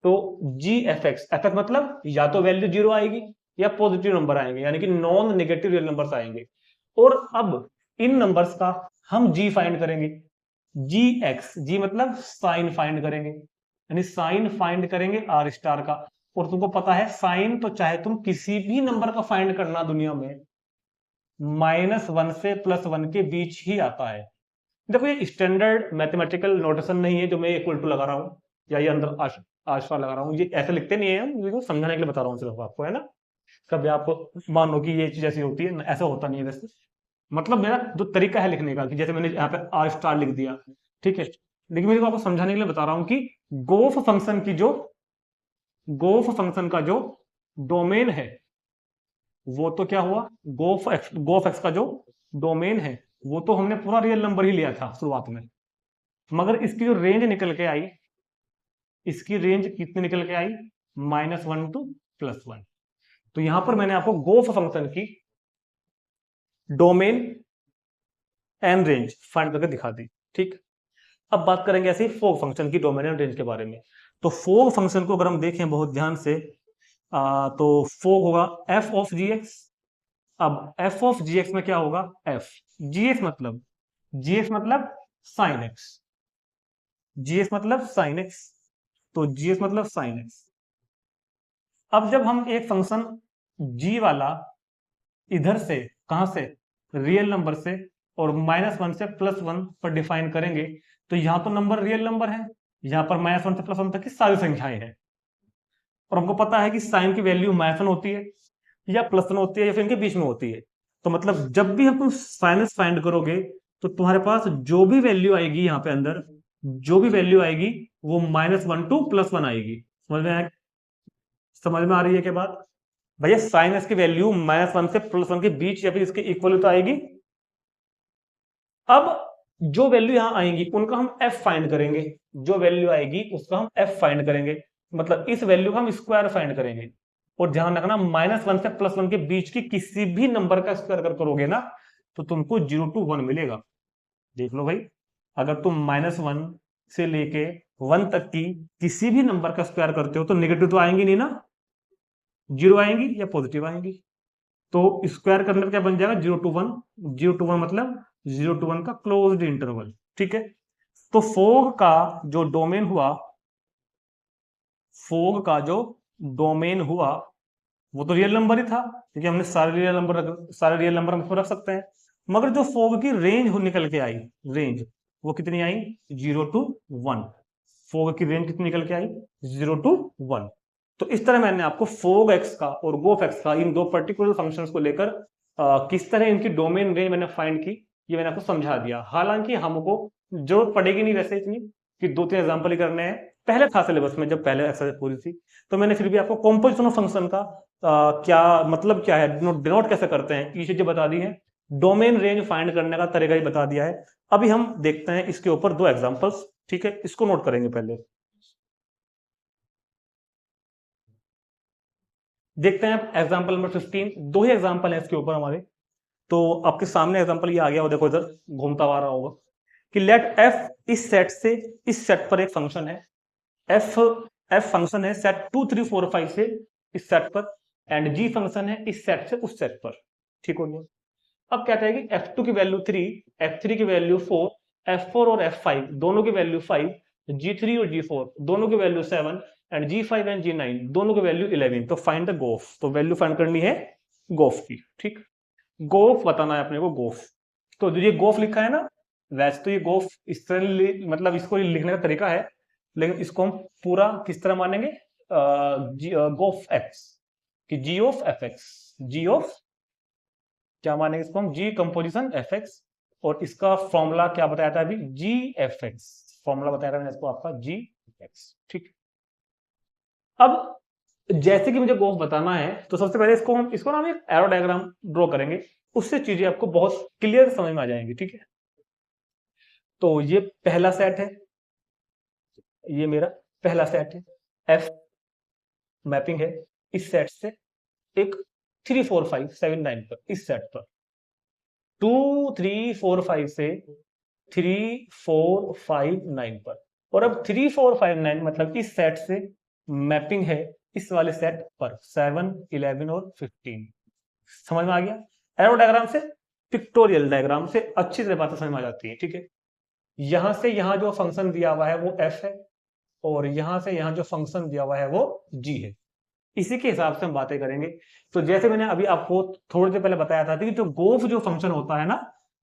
तो जी एफ एक्स, एफ एक्स मतलब या तो वैल्यू जीरो आएगी या पॉजिटिव नंबर आएंगे, यानी कि नॉन नेगेटिव रियल नंबर्स आएंगे। और अब इन नंबर्स का हम जी फाइंड करेंगे, जी एक्स, जी मतलब साइन फाइंड करेंगे, यानी साइन फाइंड करेंगे आर स्टार का। और तुमको पता है साइन तो चाहे तुम किसी भी नंबर का फाइंड करना दुनिया में, -1 से +1 के बीच ही आता है। देखो ये स्टैंडर्ड मैथमेटिकल नोटेशन नहीं है जो मैं इक्वल टू लगा रहा हूं या ये अंदर आशा लगा रहा हूं, ये ऐसे लिखते नहीं है हम, ये समझाने के लिए बता रहा हूं सिर्फ आपको, है ना। कभी आप मान लो कि ये चीज ऐसी होती है, ऐसा होता नहीं है वैसे। मतलब मेरा जो तरीका है लिखने का, कि जैसे मैंने यहाँ पे आर स्टार लिख दिया, ठीक है, लेकिन मेरे को आपको समझाने के लिए बता रहा हूं कि गोफ फंक्शन की जो गोफ फंक्शन का जो डोमेन है, वो तो क्या हुआ, गोफ एक्स का जो डोमेन है वो तो हमने पूरा रियल नंबर ही लिया था शुरुआत में, मगर इसकी जो रेंज निकल के आई, इसकी रेंज कितनी निकल के आई, -1 टू +1। तो यहां पर मैंने आपको गोफ फंक्शन की डोमेन एंड रेंज फाइंड करके दिखा दी, ठीक। अब बात करेंगे ऐसे फोग फंक्शन की डोमेन एंड रेंज के बारे में। तो फोग फंक्शन को अगर हम देखें बहुत ध्यान से, तो फोग होगा एफ ऑफ जी एक्स। अब एफ ऑफ जी एक्स में क्या होगा, एफ जी एक्स मतलब, जी एक्स मतलब साइन एक्स, जी एक्स मतलब साइन एक्स, तो जी एक्स मतलब साइन एक्स। अब जब हम एक फंक्शन जी वाला इधर से, कहां से, रियल नंबर से, और -1 से +1 पर डिफाइन करेंगे, तो यहां तो नंबर रियल नंबर है, यहां पर -1 से +1 तक की सारी संख्याएं हैं। और हमको पता है कि साइन की वैल्यू -1 होती है या +1 होती है या फिर इनके बीच में होती है। तो मतलब जब भी हम तुम साइनस फाइंड करोगे, तो तुम्हारे पास जो भी वैल्यू आएगी यहाँ पे अंदर, जो भी वैल्यू आएगी वो -1 टू +1 आएगी। समझ में आ रही है क्या बात, भैया साइनस की वैल्यू -1 से +1 के बीच या फिर इसके इक्वल तो आएगी। अब जो वैल्यू यहां आएंगी उनका हम एफ फाइंड करेंगे, जो वैल्यू आएगी उसका हम एफ फाइंड करेंगे, मतलब इस वैल्यू का हम स्क्वायर फाइंड करेंगे। और ध्यान रखना -1 से +1 के बीच की किसी भी नंबर का स्क्वायर अगर करोगे ना, तो तुमको 0 टू 1 मिलेगा। देख लो भाई, अगर तुम -1 से लेके 1 तक की किसी भी नंबर का स्क्वायर करते हो तो नेगेटिव तो आएंगी नहीं ना, जीरो आएंगी या पॉजिटिव आएंगी। तो स्क्वायर करने पर क्या बन जाएगा, 0 टू 1, 0 टू 1 मतलब 0 टू 1 का क्लोज्ड इंटरवल, ठीक है। तो फोग का जो डोमेन हुआ, फोग का जो डोमेन हुआ वो तो रियल नंबर ही था, क्योंकि हमने सारे रियल नंबर हम इसमें रख सकते हैं। मगर जो फोग की रेंज निकल के आई, रेंज वो कितनी आई, 0 टू 1। फोग की रेंज कितनी निकल के आई, 0 टू 1। तो इस तरह मैंने आपको फोग एक्स का और गोफ एक्स का, इन दो पर्टिकुलर फंक्शंस को लेकर किस तरह इनकी डोमेन रेंज मैंने फाइंड की, ये मैंने आपको समझा दिया। हालांकि हमको जरूरत पड़ेगी नहीं वैसे इतनी, कि 2-3 एग्जाम्पल ही करने हैं, पहले था सिलेबस में जब पहले एक्सरसाइज पूरी थी। तो मैंने फिर भी आपको कॉम्पोजिशन ऑफ फंक्शन का क्या मतलब क्या है, डिनोट कैसे करते हैं, ये चीजें बता दी है, डोमेन रेंज फाइंड करने का तरीका ही बता दिया है। अभी हम देखते हैं इसके ऊपर 2 एग्जांपल्स, ठीक है, इसको नोट करेंगे पहले। देखते हैं एग्जांपल नंबर 15, 2 ही एग्जांपल है इसके ऊपर हमारे। तो आपके सामने एग्जांपल ये आ गया, वो देखो इधर घूमता हुआ आ रहा होगा कि लेट f इस सेट से इस सेट पर एक फंक्शन है, f फंक्शन है सेट 2 3 4 5 से इस सेट पर, एंड g फंक्शन है इस सेट से उस सेट पर। ठीक हो गया। अब कहता है कि f2 की वैल्यू 3, f3 की वैल्यू 4, f4 और f5 दोनों की वैल्यू 5, g3 और g4 दोनों की value 7 and g5 and g9 दोनों की वैल्यू 11। तो फाइंड द गोफ, तो वैल्यू फाइंड करनी है गोफ की। ठीक, गोफ बताना है अपने को, गोफ। तो जो ये गोफ लिखा है ना, वैसे तो ये गोफ इस तरह मतलब इसको लिखने का तरीका है, लेकिन इसको हम पूरा किस तरह मानेंगे, गोफ एक्स कि g of f x, g of क्या मानेंगे इसको हम, जी कंपोजिशन एफ एक्स, और इसका फॉर्मूला क्या बताया था अभी, जी एफ एक्स, फॉर्मूला बताया था मैंने इसको आपका जी एक्स। ठीक, अब जैसे कि मुझे गोफ बताना है तो सबसे पहले इसको ना हम एक एरो डायग्राम ड्रॉ करेंगे, उससे चीजें आपको बहुत क्लियर समझ में आ जाएंगी। ठीक है, तो ये पहला सेट है, ये मेरा पहला सेट है, एफ मैपिंग है इस सेट से एक 3 4 5 7 9 पर, इस सेट पर 2 3 4 5 से 3 4 5 9 पर, और अब 3 4 5 9 मतलब इस सेट से मैपिंग है इस वाले सेट पर 7 11 और 15। समझ में आ गया? एरो डायग्राम से, पिक्टोरियल डायग्राम से अच्छी तरह बातें समझ में आ जाती है। ठीक है, यहां से यहां जो फंक्शन दिया हुआ है वो एफ है, और यहां से यहां जो फंक्शन दिया हुआ है वो जी है। इसी के हिसाब से हम बातें करेंगे। तो जैसे मैंने अभी आपको थोड़ी देर पहले बताया था कि जो गोफ जो फंक्शन होता है ना,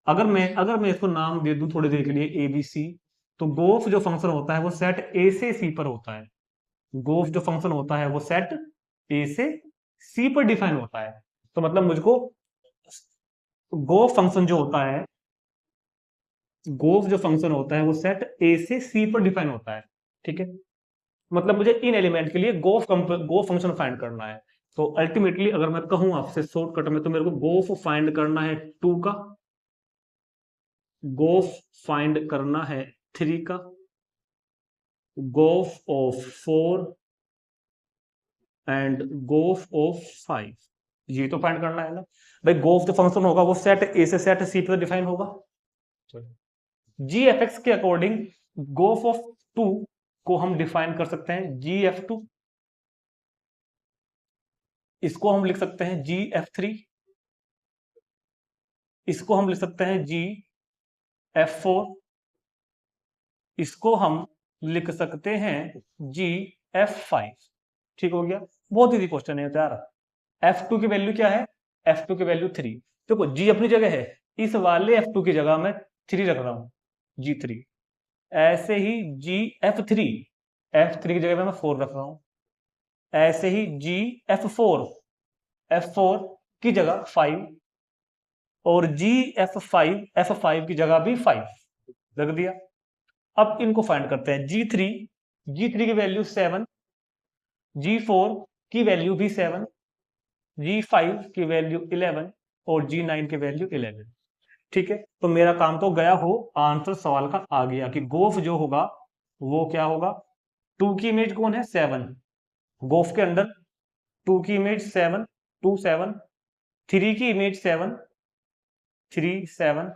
अगर मैं इसको नाम दे दूं थोड़ी देर के लिए ए बी सी, तो गोफ जो फंक्शन होता है वो सेट ए से सी पर होता है। गोफ जो फंक्शन होता है वो सेट ए से सी पर डिफाइन होता है। तो मतलब मुझको गोफ फंक्शन जो होता है, गोफ जो फंक्शन होता है वो सेट ए से सी पर डिफाइन होता है। ठीक है, मतलब मुझे इन एलिमेंट के लिए गोफ फंक्शन फाइंड करना है। तो अल्टीमेटली अगर मैं कहूं आपसे शॉर्टकट में, तो मेरे को गोफ फाइंड करना है 2 का, गोफ फाइंड करना है 3 का, गोफ ऑफ 4 एंड गोफ ऑफ 5। ये तो फाइंड करना है ना भाई। गोफ जो फंक्शन होगा वो सेट ए से सेट सी पर डिफाइन होगा। जी एफ एक्स के अकॉर्डिंग गोफ ऑफ 2 को हम डिफाइन कर सकते हैं जी एफ 2, इसको हम लिख सकते हैं जी एफ 3, इसको हम लिख सकते हैं जी एफ 4, इसको हम लिख सकते हैं जी एफ 5। ठीक हो गया, बहुत इजी क्वेश्चन है यार। F2 की वैल्यू क्या है, F2 की वैल्यू 3। देखो G अपनी जगह है, इस वाले F2 की जगह मैं 3 रख रहा हूं, G3। ऐसे ही GF3, F3 की जगह मैं 4 रख रहा हूं। ऐसे ही GF4, F4 की जगह 5, और GF5, F5 की जगह भी 5 रख दिया। अब इनको फाइंड करते हैं। G3 की वैल्यू 7, G4 की वैल्यू भी 7, G5 की वैल्यू 11 और G9 की वैल्यू 11। ठीक है, तो मेरा काम तो गया हो, आंसर सवाल का आ गया कि गोफ जो होगा वो क्या होगा। 2 की इमेज कौन है, 7, गोफ के अंदर 2 की इमेज 7, 2 7, 3 की इमेज 7, 3 7,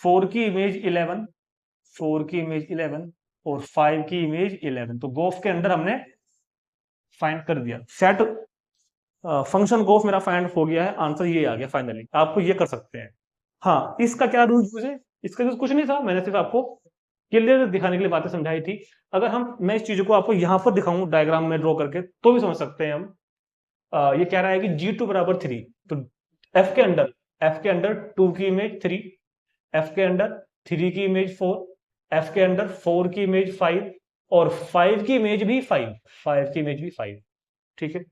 4 की इमेज 11, 4 की इमेज 11, और 5 की इमेज 11। तो गोफ के अंदर हमने फाइंड कर दिया सेट, फंक्शन गोफ मेरा फाइंड हो गया है, आंसर ये आ गया फाइनली। आपको ये कर सकते हैं। हाँ, इसका क्या रूल यूज है, इसका यूज कुछ नहीं था, मैंने सिर्फ आपको क्लियर दिखाने के लिए बातें समझाई थी। अगर मैं इस चीज को आपको यहाँ पर दिखाऊं डायग्राम में ड्रॉ करके तो भी समझ सकते हैं हम। ये कह रहा है कि G2 बराबर 3, तो एफ के अंदर 2 की इमेज 3, एफ के अंदर 3 की इमेज 4, एफ के अंदर 4 की इमेज 5, और 5 की इमेज भी 5, 5 की इमेज भी 5। ठीक है,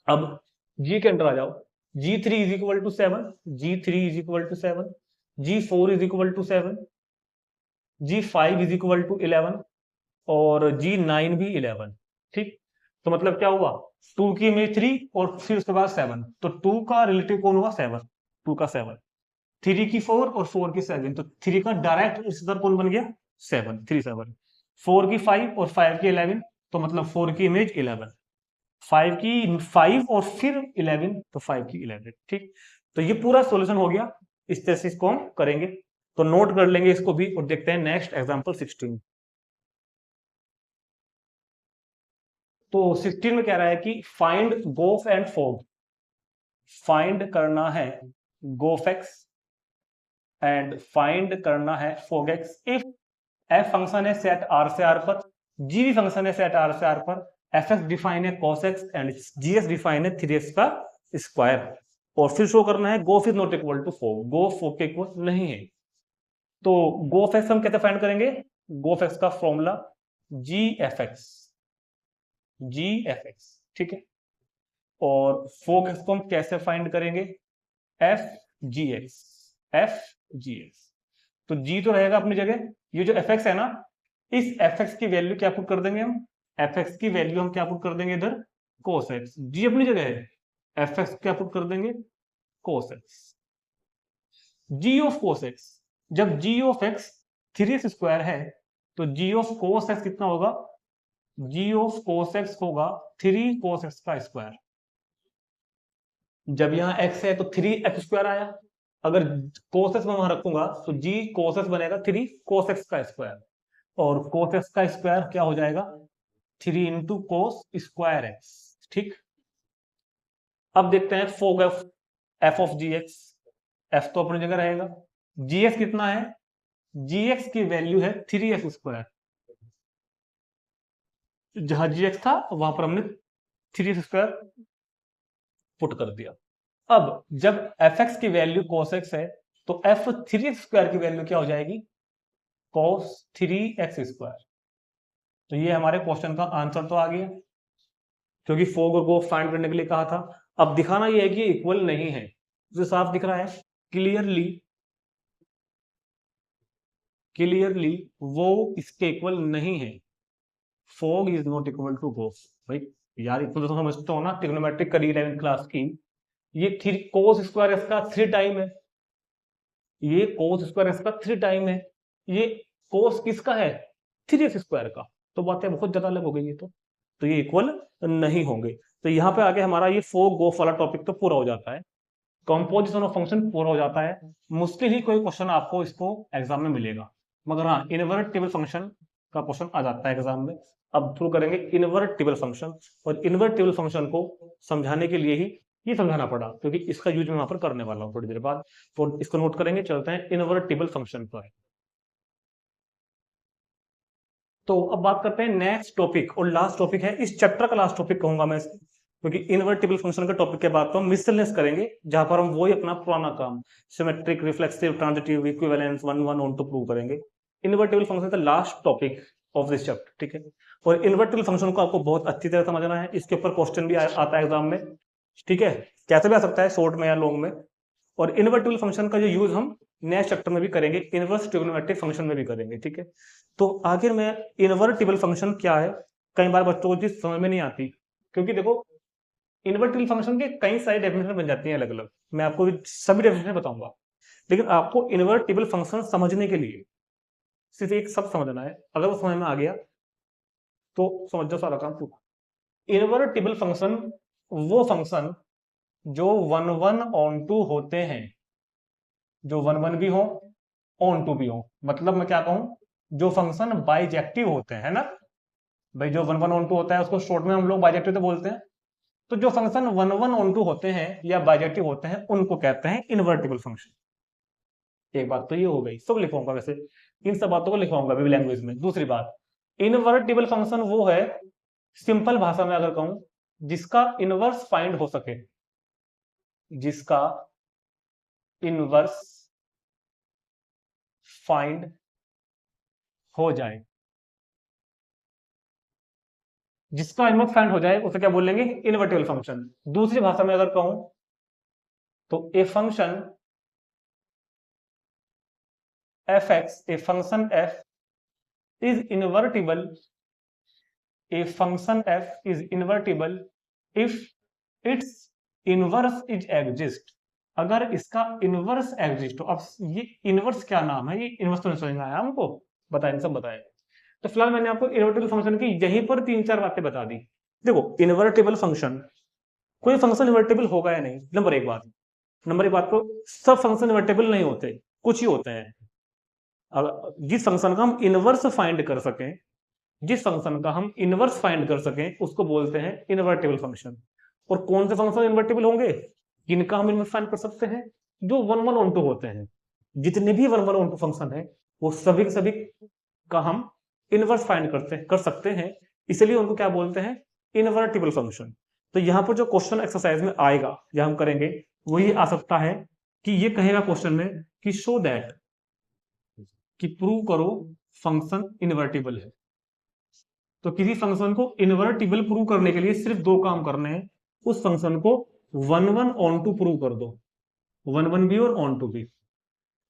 अब G के अंदर आ जाओ। G3 is equal to 7, G3 is equal to 7, G4 is equal to 7, G5 is equal to 11, और G9 भी 11। ठीक, तो मतलब क्या हुआ, 2 की इमेज 3 और फिर उसके बाद 7, तो 2 का रिलेटिव कौन हुआ, 7, 2 का 7, 3 की 4 और 4 की 7, तो 3 का डायरेक्ट रिश्तेदार कौन बन गया, 7, 3 7, 4 की 5 और 5 की 11, तो मतलब 4 की इमेज 11, 5 की 5 और फिर 11, तो 5 की 11। ठीक, तो ये पूरा सॉल्यूशन हो गया। इस तरह से इसको हम करेंगे। तो नोट कर लेंगे इसको भी और देखते हैं नेक्स्ट एग्जांपल 16। तो 16 में कह रहा है कि फाइंड गोफ एंड फोग। फाइंड करना है गोफ एक्स एंड फाइंड करना है fog x if f function है सेट आर से आर पर, जी भी फंक्शन है सेट आर से आर पर, एफ एक्स डिफाइन है cos x and g x define है 3x का स्क्वायर। और फिर शो करना है gof is not equal to fog, gof fog के इक्वल नहीं है। तो गोफ एक्स हम कैसे फाइंड करेंगे? गोफ एक्स का फॉर्मूला जी एफ एक्स, जी एफ एक्स, ठीक है। और फोग एक्स को हम कैसे फाइंड करेंगे? F G x, F G x. तो जी तो रहेगा अपनी जगह, ये जो एफ एक्स है ना, इस एफ एक्स की वैल्यू क्या पुट कर देंगे हम? एफ एक्स की वैल्यू हम क्या पुट कर देंगे इधर? कोस एक्स। जी अपनी जगह है, एफ एक्स क्या पुट कर देंगे? Cos x. G of cos x, जब g of x 3x square है तो जी ऑफ कोस एक्स कितना होगा? जी ऑफ कोस एक्स होगा 3 कोस एक्स का स्क्वायर। जब यहाँ x है तो 3x स्क्वायर आया, अगर कोस एक्स में वहां रखूंगा तो जी कोस एक्स बनेगा 3 कोस एक्स का स्क्वायर, और कोस एक्स का स्क्वायर क्या हो जाएगा? 3 इंटू कोस स्क्वायर एक्स, ठीक। अब देखते हैं fog f of g x. F तो अपनी जगह रहेगा, जी एक्स कितना है? जी एक्स की वैल्यू है 3x स्क्वायर। जहां जी एक्स था वहां पर हमने 3x स्क्वायर पुट कर दिया। अब जब एफ एक्स की वैल्यू cos x है तो एफ 3x स्क्वायर की वैल्यू क्या हो जाएगी? cos 3x square. तो ये हमारे क्वेश्चन का आंसर तो आ गया, क्योंकि फोग को फाइंड करने के लिए कहा था। अब दिखाना ये है कि इक्वल नहीं है, तो साफ दिख रहा है क्लियरली, क्लियरली वो इसके इक्वल नहीं है। Fog is not equal to gof. भाई यार इतना तो समझते हो ना, ट्रिग्नोमेट्रिक करी 11th क्लास की। ये 3 कोस स्क्वायर इसका 3 टाइम है, ये कोस स्क्वायर इसका 3 टाइम है, ये कोस किसका है? 3x स्क्वायर का। तो बातें बहुत ज्यादा अलग हो गई है, तो ये इक्वल नहीं होंगे। तो यहाँ पे आगे हमारा ये फोग गोफ वाला टॉपिक तो पूरा हो जाता है, कंपोजिशन ऑफ फंक्शन पूरा हो जाता है। मुश्किल ही कोई क्वेश्चन आपको इसको एग्जाम में मिलेगा, मगर हाँ इनवर्टिबल फंक्शन का क्वेश्चन आ जाता है एग्जाम में। अब शुरू करेंगे इनवर्टिबल फंक्शन, और इनवर्टिबल फंक्शन को समझाने के लिए ही ये समझाना पड़ा, क्योंकि इसका यूज मैं वहां पर करने वाला हूँ थोड़ी देर बाद। तो इसको नोट करेंगे, चलते हैं इनवर्टिबल फंक्शन पर। तो अब बात करते हैं नेक्स्ट टॉपिक, और लास्ट टॉपिक है इस चैप्टर का, लास्ट टॉपिक कहूंगा मैं इसको, क्योंकि इनवर्टिबल फंक्शन के टॉपिक के बाद तो हम मिसलेनियस करेंगे, जहां पर हम वही अपना पुराना काम symmetric, reflexive, transitive, equivalence, one one onto prove करेंगे। इनवर्टिबल फंक्शन का last topic of this chapter, ठीक है। और इनवर्टिबल फंक्शन को आपको बहुत अच्छी तरह समझना है, इसके ऊपर क्वेश्चन भी आता है एग्जाम में, ठीक है, कैसे भी आ सकता है, शॉर्ट में या लॉन्ग में। और इनवर्टिबल फंक्शन का जो यूज हम नेक्स्ट चैप्टर में भी करेंगे, इनवर्स ट्रिग्नोमेट्रिक फंक्शन में भी करेंगे, ठीक है। तो आखिर में इनवर्टिबल फंक्शन क्या है, कई बार बच्चों को चीज समझ में नहीं आती, क्योंकि देखो इनवर्टिबल फंक्शन के कई सारी डेफिनेशन बन जाती हैं अलग अलग, मैं आपको सभी डेफिनेशन बताऊंगा, लेकिन आपको इनवर्टिबल फंक्शन समझने के लिए सिर्फ एक शब्द समझना है, अगर वो समझ में आ गया तो समझ जाओ सारा काम पूरा। इनवर्टिबल फंक्शन वो फंक्शन जो 1 1 ऑन टू होते हैं, जो 1 1 भी हो ऑन टू भी हो, मतलब मैं क्या कहूं, जो फंक्शन बाइजेक्टिव होते हैं, है ना भाई, जो 1 1 ऑन टू होता है उसको शॉर्ट में हम लोग बाइजेक्टिव तो बोलते हैं। तो जो फंक्शन 1 1 ऑन टू होते हैं या बाइजेक्टिव होते हैं उनको कहते हैं इनवर्टिबल फंक्शन। एक बात तो ये हो गई, सब लिखवाऊंगा, वैसे इन सब बातों को लिखवाऊंगा भी लैंग्वेज में। दूसरी बात, इनवर्टिबल फंक्शन वो है, सिंपल भाषा में अगर कहूं, जिसका इनवर्स फाइंड हो सके, जिसका इनवर्स फाइंड हो जाए, जिसका इनवर्स फाइंड हो जाए उसे क्या बोलेंगे? Invertible function. दूसरी भाषा में अगर कहूं तो ए function f x, A function F is invertible, A function F is invertible if it's inverse is exist, अगर इसका इनवर्स एग्जिस्ट हो। अब ये इनवर्स क्या नाम है, ये इनवर्स तो नहीं समझ में आया हमको, बताए सब बताए। तो फिलहाल मैंने आपको इनवर्टिबल फंक्शन की यहीं पर 3 4 बातें बता दी। देखो इनवर्टिबल फंक्शन, कोई फंक्शन इनवर्टिबल होगा या नहीं, नंबर एक बात। नंबर एक बात, तो सब फंक्शन इनवर्टिबल नहीं होते, कुछ ही होते हैं। जिस फंक्शन का हम इनवर्स फाइंड कर सकें, जिस फंक्शन का हम इनवर्स फाइंड कर सकें उसको बोलते हैं इनवर्टेबल फंक्शन। और कौन से फंक्शन इनवर्टेबल होंगे? जिनका हम इनवर्स फाइंड कर सकते हैं, जो 1 1 ऑन 2 होते हैं। जितने भी 1 1 ऑन 2 फंक्शन है वो सभी के सभी का हम इनवर्स फाइंड कर सकते हैं, इसलिए उनको क्या बोलते हैं? Invertible function. तो यहां पर जो क्वेश्चन एक्सरसाइज में आएगा या हम करेंगे वो ये आ सकता है कि ये कहेगा क्वेश्चन में कि शो दैट, कि प्रूव करो फंक्शन इनवर्टिबल है। तो किसी फंक्शन को इनवर्टिबल प्रूव करने के लिए सिर्फ दो काम करने हैं। उस फंक्शन को 1 1 ऑन टू प्रूव कर दो, 1 1 भी और ऑन टू भी,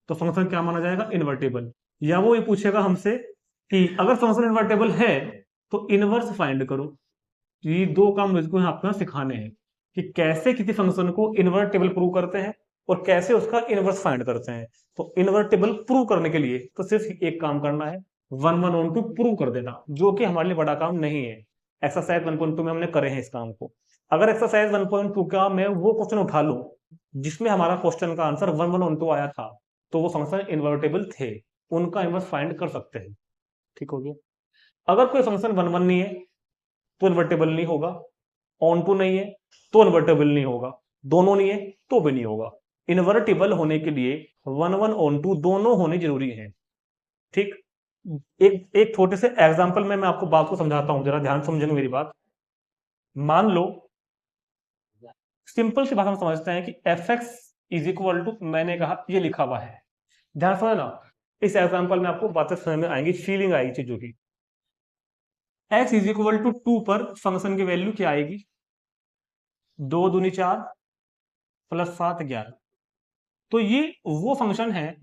तो फंक्शन क्या माना जाएगा? इनवर्टेबल। या वो ये पूछेगा हमसे कि अगर फंक्शन इनवर्टेबल है तो इनवर्स फाइंड करो। ये दो काम मुझको आपको सिखाने हैं कि कैसे किसी फंक्शन को इनवर्टेबल प्रूव करते हैं और कैसे उसका इनवर्स फाइंड करते हैं। तो इनवर्टेबल प्रूव करने के लिए तो सिर्फ एक काम करना है, 1 1 ऑन टू प्रूव कर देना, जो कि हमारे लिए बड़ा काम नहीं है। एक्सरसाइज 1.2 में हमने करे हैं इस काम को। अगर एक्सरसाइज 1.2 का मैं वो क्वेश्चन उठा लूं जिसमें हमारा क्वेश्चन का आंसर 1 1 ऑन टू आया था, तो वो फंक्शन इनवर्टेबल थे, उनका इनवर्स फाइंड कर सकते हैं। ठीक हो गया। अगर कोई फंक्शन 1 1 नहीं है तो इन्वर्टेबल नहीं होगा, ऑन टू नहीं है तो इन्वर्टेबल नहीं होगा, दोनों नहीं है तो भी नहीं होगा। इन्वर्टेबल होने के लिए 1 1 ऑन टू दोनों होने जरूरी है। ठीक, एक छोटे से एग्जांपल में मैं आपको बात को समझाता हूं, जरा ध्यान समझेंगे मेरी बात। मान लो, सिंपल सी भाषा में समझते हैं कि f x is equal to, मैंने कहा ये लिखा हुआ है, ध्यान समझना ना। इस एग्जांपल में आपको बातें समझ में आएंगी, फीलिंग आएगी चीजों की। x इज इक्वल टू 2 पर फंक्शन की वैल्यू क्या आएगी? 2 दूनी 4 प्लस 7 11। तो ये वो फंक्शन है,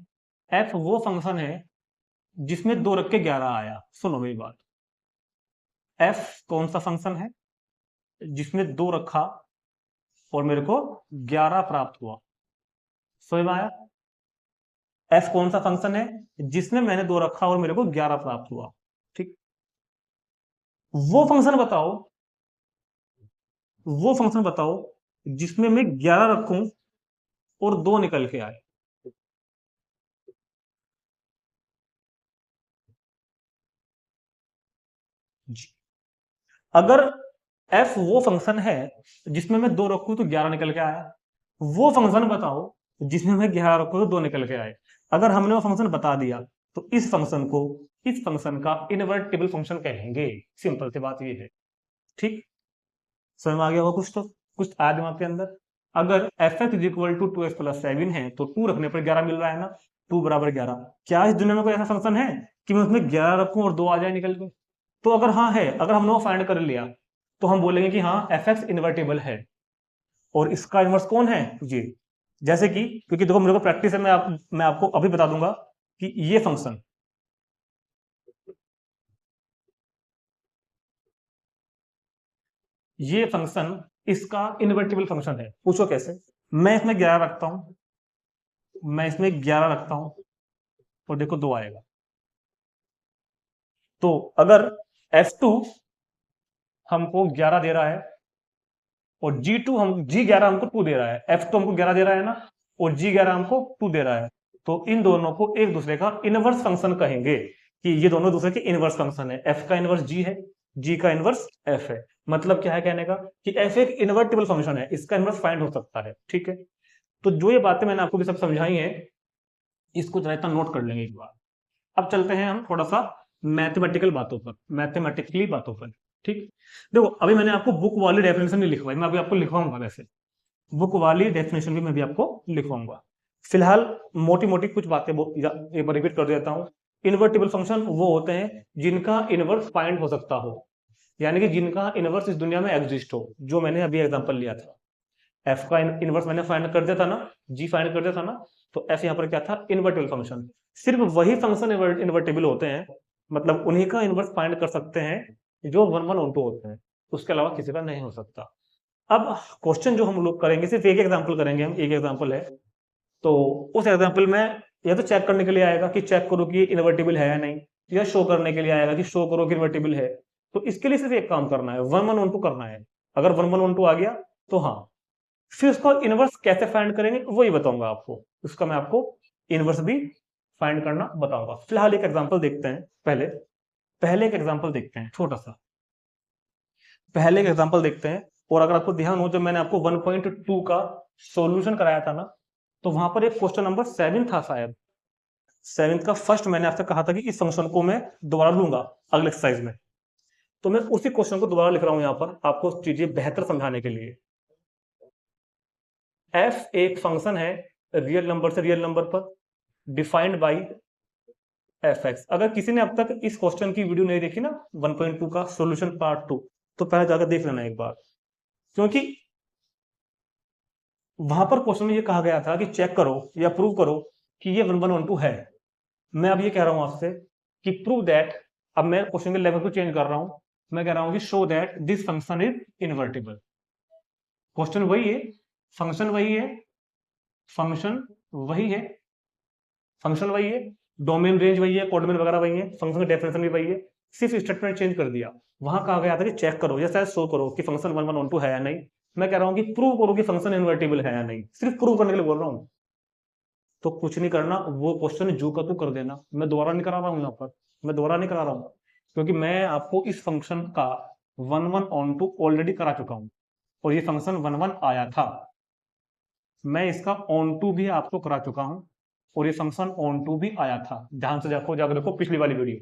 f वो फंक्शन है जिसमें 2 रख के 11 आया। सुनो मेरी बात, f कौन सा फंक्शन है जिसमें 2 रखा और मेरे को 11 प्राप्त हुआ? समझ में आया? f कौन सा फंक्शन है जिसमें मैंने 2 रखा और मेरे को 11 प्राप्त हुआ? ठीक, वो फंक्शन बताओ, वो फंक्शन बताओ जिसमें मैं 11 रखूं और 2 निकल के आए। जी, अगर f वो फंक्शन है जिसमें मैं 2 रखूं तो 11 निकल के आया, वो फंक्शन बताओ जिसमें मैं 11 रखूं तो 2 निकल के आए। अगर हमने वो फंक्शन बता दिया तो इस फंक्शन को, इस फंक्शन का इनवर्टेबल फंक्शन कहेंगे। सिंपल सी बात ये है। ठीक, समझ में आ गया होगा कुछ? तो कुछ आया दिमाग के अंदर। अगर f x is equal to 2x plus 7 है तो 2 रखने पर 11 मिल रहा है ना, 2 बराबर 11। क्या इस दुनिया में कोई ऐसा फंक्शन है कि मैं उसमें 11 रखूं और 2 आ जाए निकल के? तो अगर हाँ है, अगर हमने वो फाइंड कर लिया तो हम बोलेंगे कि हाँ एफ एक्स इन्वर्टेबल है। और इसका इनवर्स कौन है? जी, जैसे कि, क्योंकि देखो मेरे को प्रैक्टिस है, मैं आपको अभी बता दूंगा कि ये फंक्शन, ये फंक्शन इसका इन्वर्टेबल फंक्शन है। पूछो कैसे? मैं इसमें 11 रखता हूं, मैं इसमें 11 रखता हूं और देखो 2 आएगा। तो अगर F2 हमको 11 दे रहा है और G11 हमको 2 दे रहा है, F2 हमको 11 दे रहा है ना और G11 हमको 2 दे रहा है, तो इन दोनों को एक दूसरे का इनवर्स फंक्शन कहेंगे कि ये दोनों दूसरे के इनवर्स फंक्शन है। F का इनवर्स G है, G का इनवर्स F है। मतलब क्या है कहने का कि F एक इन्वर्टिबल फंक्शन है, इसका इनवर्स फाइंड हो सकता है। ठीक है, तो जो ये बातें मैंने आपको भी सब समझाई हैं, इसको जरा इतना नोट कर लेंगे एक बार। अब चलते हैं हम थोड़ा सा मैथमेटिकल बातों पर, मैथमेटिकली बातों पर। ठीक, देखो अभी मैंने आपको बुक वाली डेफिनेशन नहीं लिखवाई, मैं अभी आपको लिखवाऊंगा। वैसे बुक वाली डेफिनेशन भी मैं भी आपको लिखवाऊंगा। फिलहाल मोटी मोटी कुछ बातें एक बार रिपीट कर देता हूं। इन्वर्टिबल फंक्शन वो होते हैं जिनका इनवर्स फाइंड हो सकता हो, यानी कि जिनका इनवर्स इस दुनिया में एग्जिस्ट हो, जो मैंने अभी एग्जांपल लिया था। एफ का इनवर्स मैंने फाइंड कर दिया था ना, जी फाइंड कर दिया था ना, तो एफ यहाँ पर क्या था? Invertible function. सिर्फ वही फंक्शन इन्वर्टेबल होते हैं, मतलब उन्हीं का इनवर्स फाइंड कर सकते हैं जो 1 1 ऑन 2 होते हैं, उसके अलावा किसी का नहीं हो सकता। अब क्वेश्चन जो हम लोग करेंगे, सिर्फ एक एग्जांपल करेंगे हम, एक एग्जांपल है, तो उस एग्जांपल में या तो चेक करने के लिए आएगा कि चेक करो कि इन्वर्टेबल है या नहीं, या शो करने के लिए आएगा कि शो करो कि इन्वर्टेबल है। तो इसके लिए सिर्फ एक काम करना है, 1 1 ऑन 2 करना है। अगर 1 1 ऑन 2 आ गया तो हाँ, फिर उसका इनवर्स कैसे फाइंड करेंगे वही बताऊंगा आपको, उसका मैं आपको इनवर्स भी फाइंड करना बताऊंगा। फिलहाल एक एग्जांपल देखते हैं। पहले एक एग्जांपल देखते हैं, छोटा सा पहले एक एग्जांपल देखते हैं। और अगर आपको ध्यान हो, जब मैंने आपको 1.2 का सॉल्यूशन कराया था ना, तो वहां पर एक क्वेश्चन नंबर 7 था शायद, 7 का फर्स्ट मैंने आपसे कहा था कि इस फंक्शन को मैं दोबारा लूंगा अगले एक्सरसाइज में। तो मैं उसी क्वेश्चन को दोबारा लिख रहा हूं यहां पर आपको चीजें बेहतर समझाने के लिए। एफ एक फंक्शन है रियल नंबर से रियल नंबर पर, डिफाइंड बाई एफ एक्स। अगर किसी ने अब तक इस क्वेश्चन की वीडियो नहीं देखी ना, 1.2 का सॉल्यूशन पार्ट 2, तो पहले जाकर देख लेना एक बार, क्योंकि वहां पर क्वेश्चन में ये कहा गया था कि चेक करो या प्रूव करो कि ये 1112 है। मैं अब ये कह रहा हूं आपसे कि प्रूव दैट, अब मैं क्वेश्चन के लेवल को चेंज कर रहा हूं, मैं कह रहा हूं कि show that this function is invertible. Question वही है, फंक्शन वही है, फंक्शन वही है, फंक्शन वही है, डोमेन रेंज वही है, कोडोमेन वगैरह वही है, फंक्शन का डेफिनेशन भी वही है, सिर्फ स्टेटमेंट चेंज कर दिया। वहां कहा गया था कि चेक करो या शायद शो करो कि फंक्शन 1112 है या नहीं। मैं कह रहा हूं कि प्रूव करो कि फंक्शन इनवर्टिबल है या नहीं, सिर्फ प्रूव करने के लिए बोल रहा हूं। तो कुछ नहीं करना, वो क्वेश्चन जो का तू कर देना, मैं दोबारा नहीं करा रहा हूं यहाँ पर, मैं दोबारा नहीं करा रहा हूं, क्योंकि मैं आपको इस फंक्शन का 1112 ऑलरेडी करा चुका हूं और ये फंक्शन 11 आया था। मैं इसका ऑन टू भी आपको करा चुका हूं और ये फंक्शन ऑन टू भी आया था। ध्यान से जाकर देखो पिछली वाली वीडियो,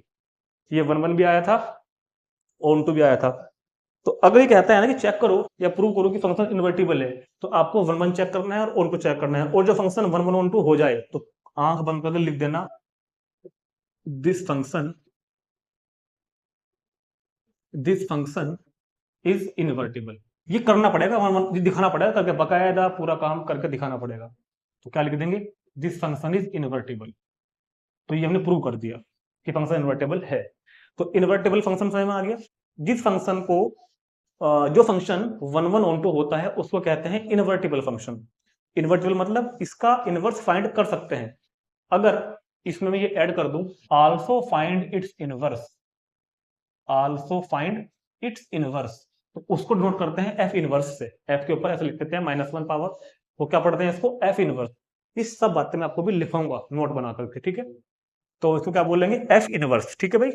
ये 11 भी आया था, ऑन टू भी आया था। तो अगर ये कहता है ना कि चेक करो या प्रूव करो कि फंक्शन इन्वर्टिबल है, तो आपको 11 चेक करना है और ऑन को चेक करना है। और जो फंक्शन 1112 हो जाए तो आंख बंद करके लिख देना दिस फंक्शन इज इनवर्टिबल। ये करना पड़ेगा, दिखाना पड़ेगा करके, बकायदा पूरा काम करके दिखाना पड़ेगा। तो क्या लिख देंगे, दिस फंक्शन इज इनवर्टिबल। तो ये हमने प्रूव कर दिया कि फंक्शन इन्वर्टेबल है। तो इन्वर्टेबल फंक्शन समझ में आ गया। जिस फंक्शन को जो फंक्शन 1112 होता है उसको कहते हैं इन्वर्टिबल फंक्शन। इन्वर्टिबल मतलब इसका इनवर्स फाइंड कर सकते हैं। अगर इसमें मैं ये ऐड कर दूं, also find its inverse, also find its inverse, तो उसको नोट करते हैं एफ इनवर्स से। एफ के ऊपर ऐसे लिख देते हैं -1 पावर, वो क्या पढ़ते हैं इसको, एफ इनवर्स। इस सब बातें मैं आपको भी लिखूंगा नोट बना करके, ठीक है। तो इसको क्या बोलेंगे, एफ इनवर्स, ठीक है भाई।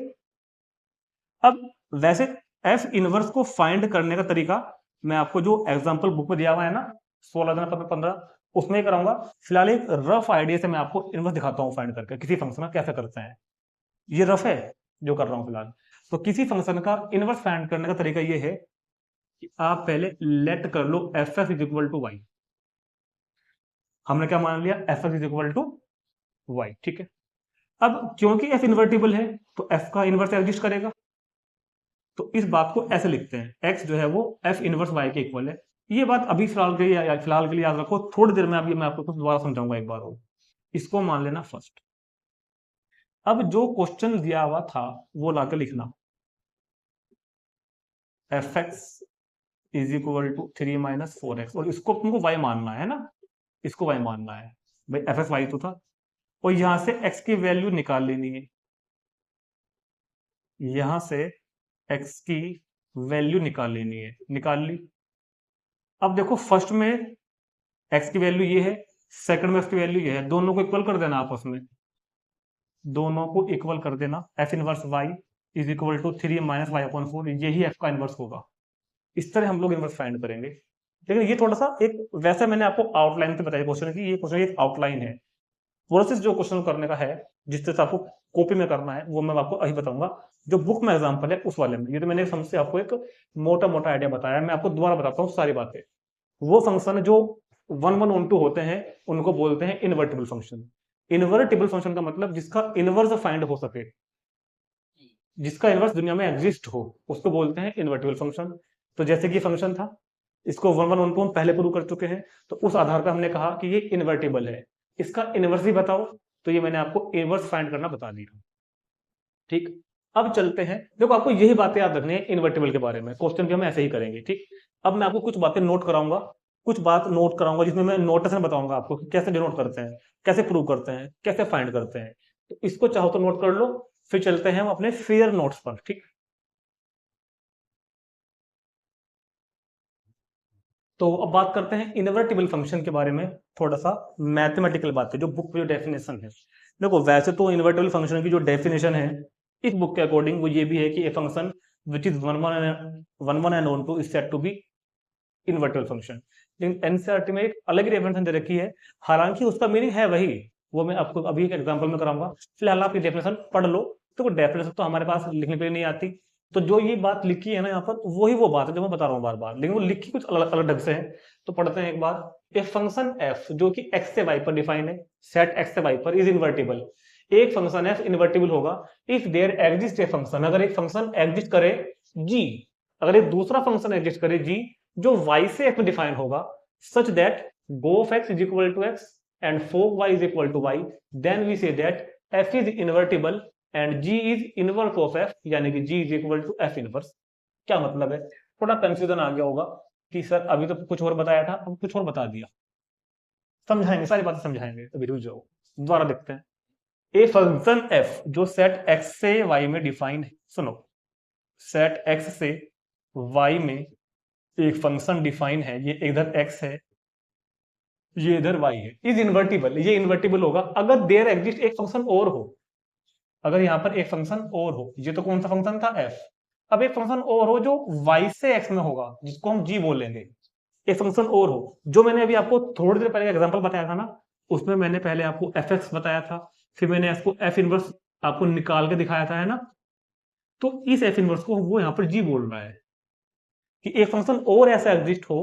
अब वैसे एफ इनवर्स को फाइंड करने का तरीका मैं आपको जो एग्जांपल बुक में दिया हुआ है ना, 16 उसमें कराऊंगा। फिलहाल एक रफ आइडिया से मैं आपको इनवर्स दिखाता हूं फाइंड करके किसी फंक्शन का कैसे करते हैं। ये रफ है जो कर रहा हूं फिलहाल। तो किसी फंक्शन का इनवर्स फाइंड करने का तरीका ये है कि आप पहले लेट कर लो f f is equal to y. हमने क्या मान लिया, f f is equal to y, ठीक है। अब क्योंकि एफ इन्वर्टिबल है तो एफ का इनवर्स एग्जिस्ट करेगा, तो इस बात को ऐसे लिखते हैं, एक्स जो है वो एफ इनवर्स वाई के इक्वल है। ये बात अभी फिलहाल के लिए याद रखो, थोड़ी देर में अभी मैं आपको कुछ दोबारा समझाऊंगा एक बार और। इसको मान लेना फर्स्ट। अब जो क्वेश्चन दिया हुआ था वो लाके लिखना, f x is equal to 3 - 4x, और इसको तुमको वाई मानना है ना, इसको वाई मानना है भाई, एफ एक्स वाई तो था। और यहां से एक्स की वैल्यू निकाल लेनी है, यहां से एक्स की वैल्यू निकाल लेनी है, निकाल ली। अब देखो फर्स्ट में एक्स की वैल्यू ये है, सेकंड में एक्स की वैल्यू ये है, दोनों को इक्वल कर देना आपस में, दोनों को इक्वल कर देना। F inverse y is equal to 3 - y/4, यही एफ का इनवर्स होगा। इस तरह हम लोग इनवर्स फाइंड करेंगे। लेकिन ये थोड़ा सा एक, वैसे मैंने आपको आउटलाइन से बताया क्वेश्चन की, ये क्वेश्चन एक आउटलाइन है। प्रोसेस जो क्वेश्चन करने का है, जिस तरह से आपको कॉपी में करना है, वो मैं आपको अभी बताऊंगा। जो बुक में एग्जांपल है उस वाले में, ये तो मैंने समझ से आपको एक मोटा मोटा आइडिया बताया, मैं आपको दोबारा बताता हूँ सारी बातें। वो फंक्शन जो 1112 होते हैं उनको बोलते हैं इन्वर्टिबल फंक्शन। इन्वर्टिबल फंक्शन का मतलब जिसका इनवर्स फाइंड हो सके, जिसका इनवर्स दुनिया में एग्जिस्ट हो, उसको बोलते हैं इन्वर्टिबल फंक्शन। तो जैसे कि फंक्शन था, इसको 1112 हम पहले प्रूव कर चुके हैं, तो उस आधार पर हमने कहा कि ये इन्वर्टिबल है। इसका इनवर्स भी बताओ, तो ये मैंने आपको इनवर्स फाइंड करना बता दिया, ठीक। अब चलते हैं, देखो आपको यही बातें याद रखनी है इन्वर्टिबल के बारे में, क्वेश्चन भी हम ऐसे ही करेंगे, ठीक। अब मैं आपको कुछ बातें नोट कराऊंगा, कुछ बात नोट कराऊंगा जिसमें मैं नोटेशन बताऊंगा आपको कि कैसे डिनोट करते हैं, कैसे प्रूव करते हैं, कैसे फाइंड करते हैं। तो इसको चाहो तो नोट कर लो, फिर चलते हैं हम अपने फेयर नोट्स पर, ठीक। तो अब बात करते हैं इन्वर्टिबल फंक्शन के बारे में, थोड़ा सा मैथमेटिकल बात है, जो बुक में जो डेफिनेशन है। देखो वैसे तो इन्वर्टिबल फंक्शन की जो डेफिनेशन है इस बुक के अकॉर्डिंग वो ये भी है कि a function which is one one and onto is said to be invertible function. लेकिन एनसीईआरटी में एक अलग ही डेफिनेशन दे रखी है, हालांकि उसका मीनिंग है वही, वो मैं आपको अभी एक एग्जांपल में कराऊंगा। फिलहाल आप ये डेफिनेशन पढ़ लो। तो डेफिनेशन तो हमारे पास लिखने के लिए नहीं आती, तो जो ये बात लिखी है ना यहाँ पर वही वो बात है जो मैं बता रहा हूँ बार बार, लेकिन वो लिखी कुछ अलग अलग ढंग से है। तो पढ़ते हैं एक बार। ए फंक्शन एफ जो कि एक्स से वाई पर डिफाइन है, सेट एक्स से वाई पर इज इन्वर्टिबल। एक फंक्शन एफ इन्वर्टिबल होगा if there exist a function, अगर एक फंक्शन एग्जिस्ट करे जी, अगर एक दूसरा फंक्शन एग्जिस्ट करे जी जो y से f में डिफाइन होगा, such that go of x is equal to x and fork y is equal to y, then we say that f is invertible and g is inverse of f, यानी कि g is equal to f inverse। क्या मतलब है? थोड़ा confusion आ गया होगा कि sir अभी तो कुछ और बताया था, अब कुछ और बता दिया। समझाएंगे, सारी बातें समझाएंगे, अभी रुक जाओ, दोबारा देखते हैं। ए फंक्शन f जो सेट x से y में डिफाइंड है, सुनो, सेट x से y में एक फंक्शन डिफाइन है, ये इधर x है, ये इधर y है, इज इन्वर्टिबल, ये इन्वर्टिबल होगा अगर देयर एग्जिस्ट एक फंक्शन और हो, अगर यहाँ पर एक फंक्शन और हो, ये तो कौन सा फंक्शन था f, अब एक फंक्शन और हो जो y से x में होगा जिसको हम g बोलेंगे, एक फंक्शन और हो, जो मैंने अभी आपको थोड़ी देर पहले एग्जांपल बताया था ना, उसमें मैंने पहले आपको fx बताया था, फिर मैंने इसको f इनवर्स आपको निकाल के दिखाया था, है ना। तो इस f इनवर्स को वो यहाँ पर g बोल रहा है कि एक फंक्शन और ऐसा एग्जिस्ट हो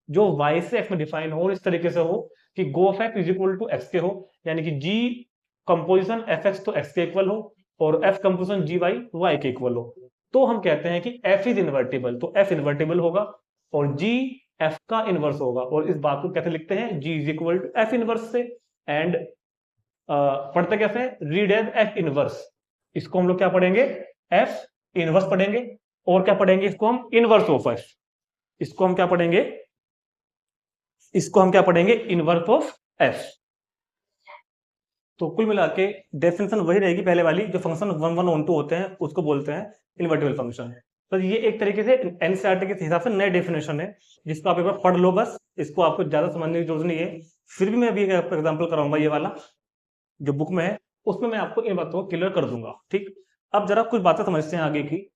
जो y से x में डिफाइन हो और इस तरीके से हो कि g of x is equal to x के हो, यानी कि g कंपोजिशन fx तो x के इक्वल हो और f कंपोजिशन gy y के इक्वल हो, तो हम कहते हैं कि f इज इन्वर्टिबल, तो f इन्वर्टिबल होगा और g f का इनवर्स होगा, और इस बात को कैसे लिखते हैं, g is equal to f inverse से। एंड पढ़ते कैसे, रीड एज f इनवर्स, इसको हम लोग क्या पढ़ेंगे, f इनवर्स पढ़ेंगे, और क्या पढ़ेंगे, इसको हम इनवर्स ऑफ f, इसको हम क्या पढ़ेंगे, इसको हम क्या पढ़ेंगे, इनवर्स ऑफ f। तो कुल मिला के डेफिनेशन वही रहेगी पहले वाली, जो function one one onto होते हैं उसको बोलते हैं इन्वर्टिबल फंक्शन। तो ये एक तरीके से एनसीईआरटी के हिसाब से नए डेफिनेशन है, जिसको आप एक बार पढ़ लो बस, इसको आपको ज्यादा समझने की जरूरत नहीं है। फिर भी मैं अभी एक एग्जाम्पल कराऊंगा, ये वाला जो बुक में है उसमें मैं आपको इन बातों को क्लियर कर दूंगा, ठीक। अब जरा कुछ बातें समझते हैं आगे की,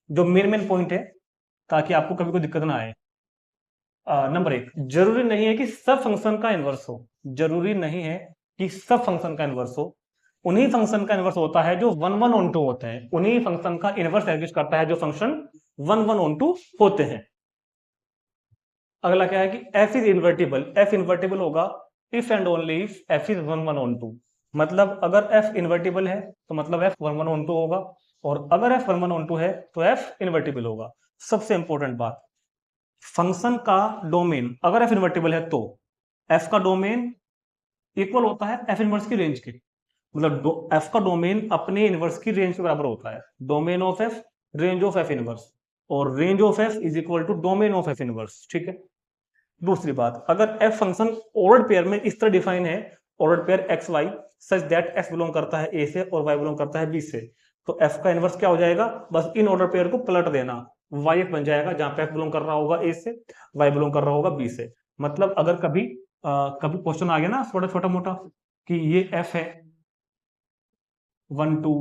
जो मेन पॉइंट है, ताकि आपको कभी कोई दिक्कत ना आए। नंबर एक, जरूरी नहीं है कि सब फंक्शन का इनवर्स हो, जरूरी नहीं है कि सब फंक्शन का इनवर्स हो, उन्हीं फंक्शन का इनवर्स होता है जो वन वन ऑन टू होते हैं, उन्हीं फंक्शन का इनवर्स एग्जिस्ट करता है जो function one one onto होते हैं। अगला क्या है कि f is invertible, f invertible होगा if and only if f is one one onto, मतलब अगर f इन्वर्टिबल है तो मतलब f one one onto होगा, और अगर f one one onto है तो f इन्वर्टिबल होगा। सबसे इंपॉर्टेंट बात, फंक्शन का डोमेन अगर f इन्वर्टिबल है तो f का डोमेन इक्वल होता है f इनवर्स की रेंज के, मतलब f का डोमेन अपने इनवर्स की रेंज के बराबर होता है, domain of f range of f inverse, और range of f is equal to domain of f inverse, ठीक है। दूसरी बात, अगर f फंक्शन ऑर्डर पेयर में इस तरह डिफाइन है, order pair x y such that x belong करता है a से और y बिलोंग करता है b से, तो f का इनवर्स क्या हो जाएगा, बस इन ऑर्डर पेयर को पलट देना, y बन जाएगा, जहां पे f बिलोंग कर रहा होगा a से, y बिलोंग कर रहा होगा b से। मतलब अगर कभी कभी क्वेश्चन आ गया ना थोड़ा छोटा मोटा कि ये f है 1 2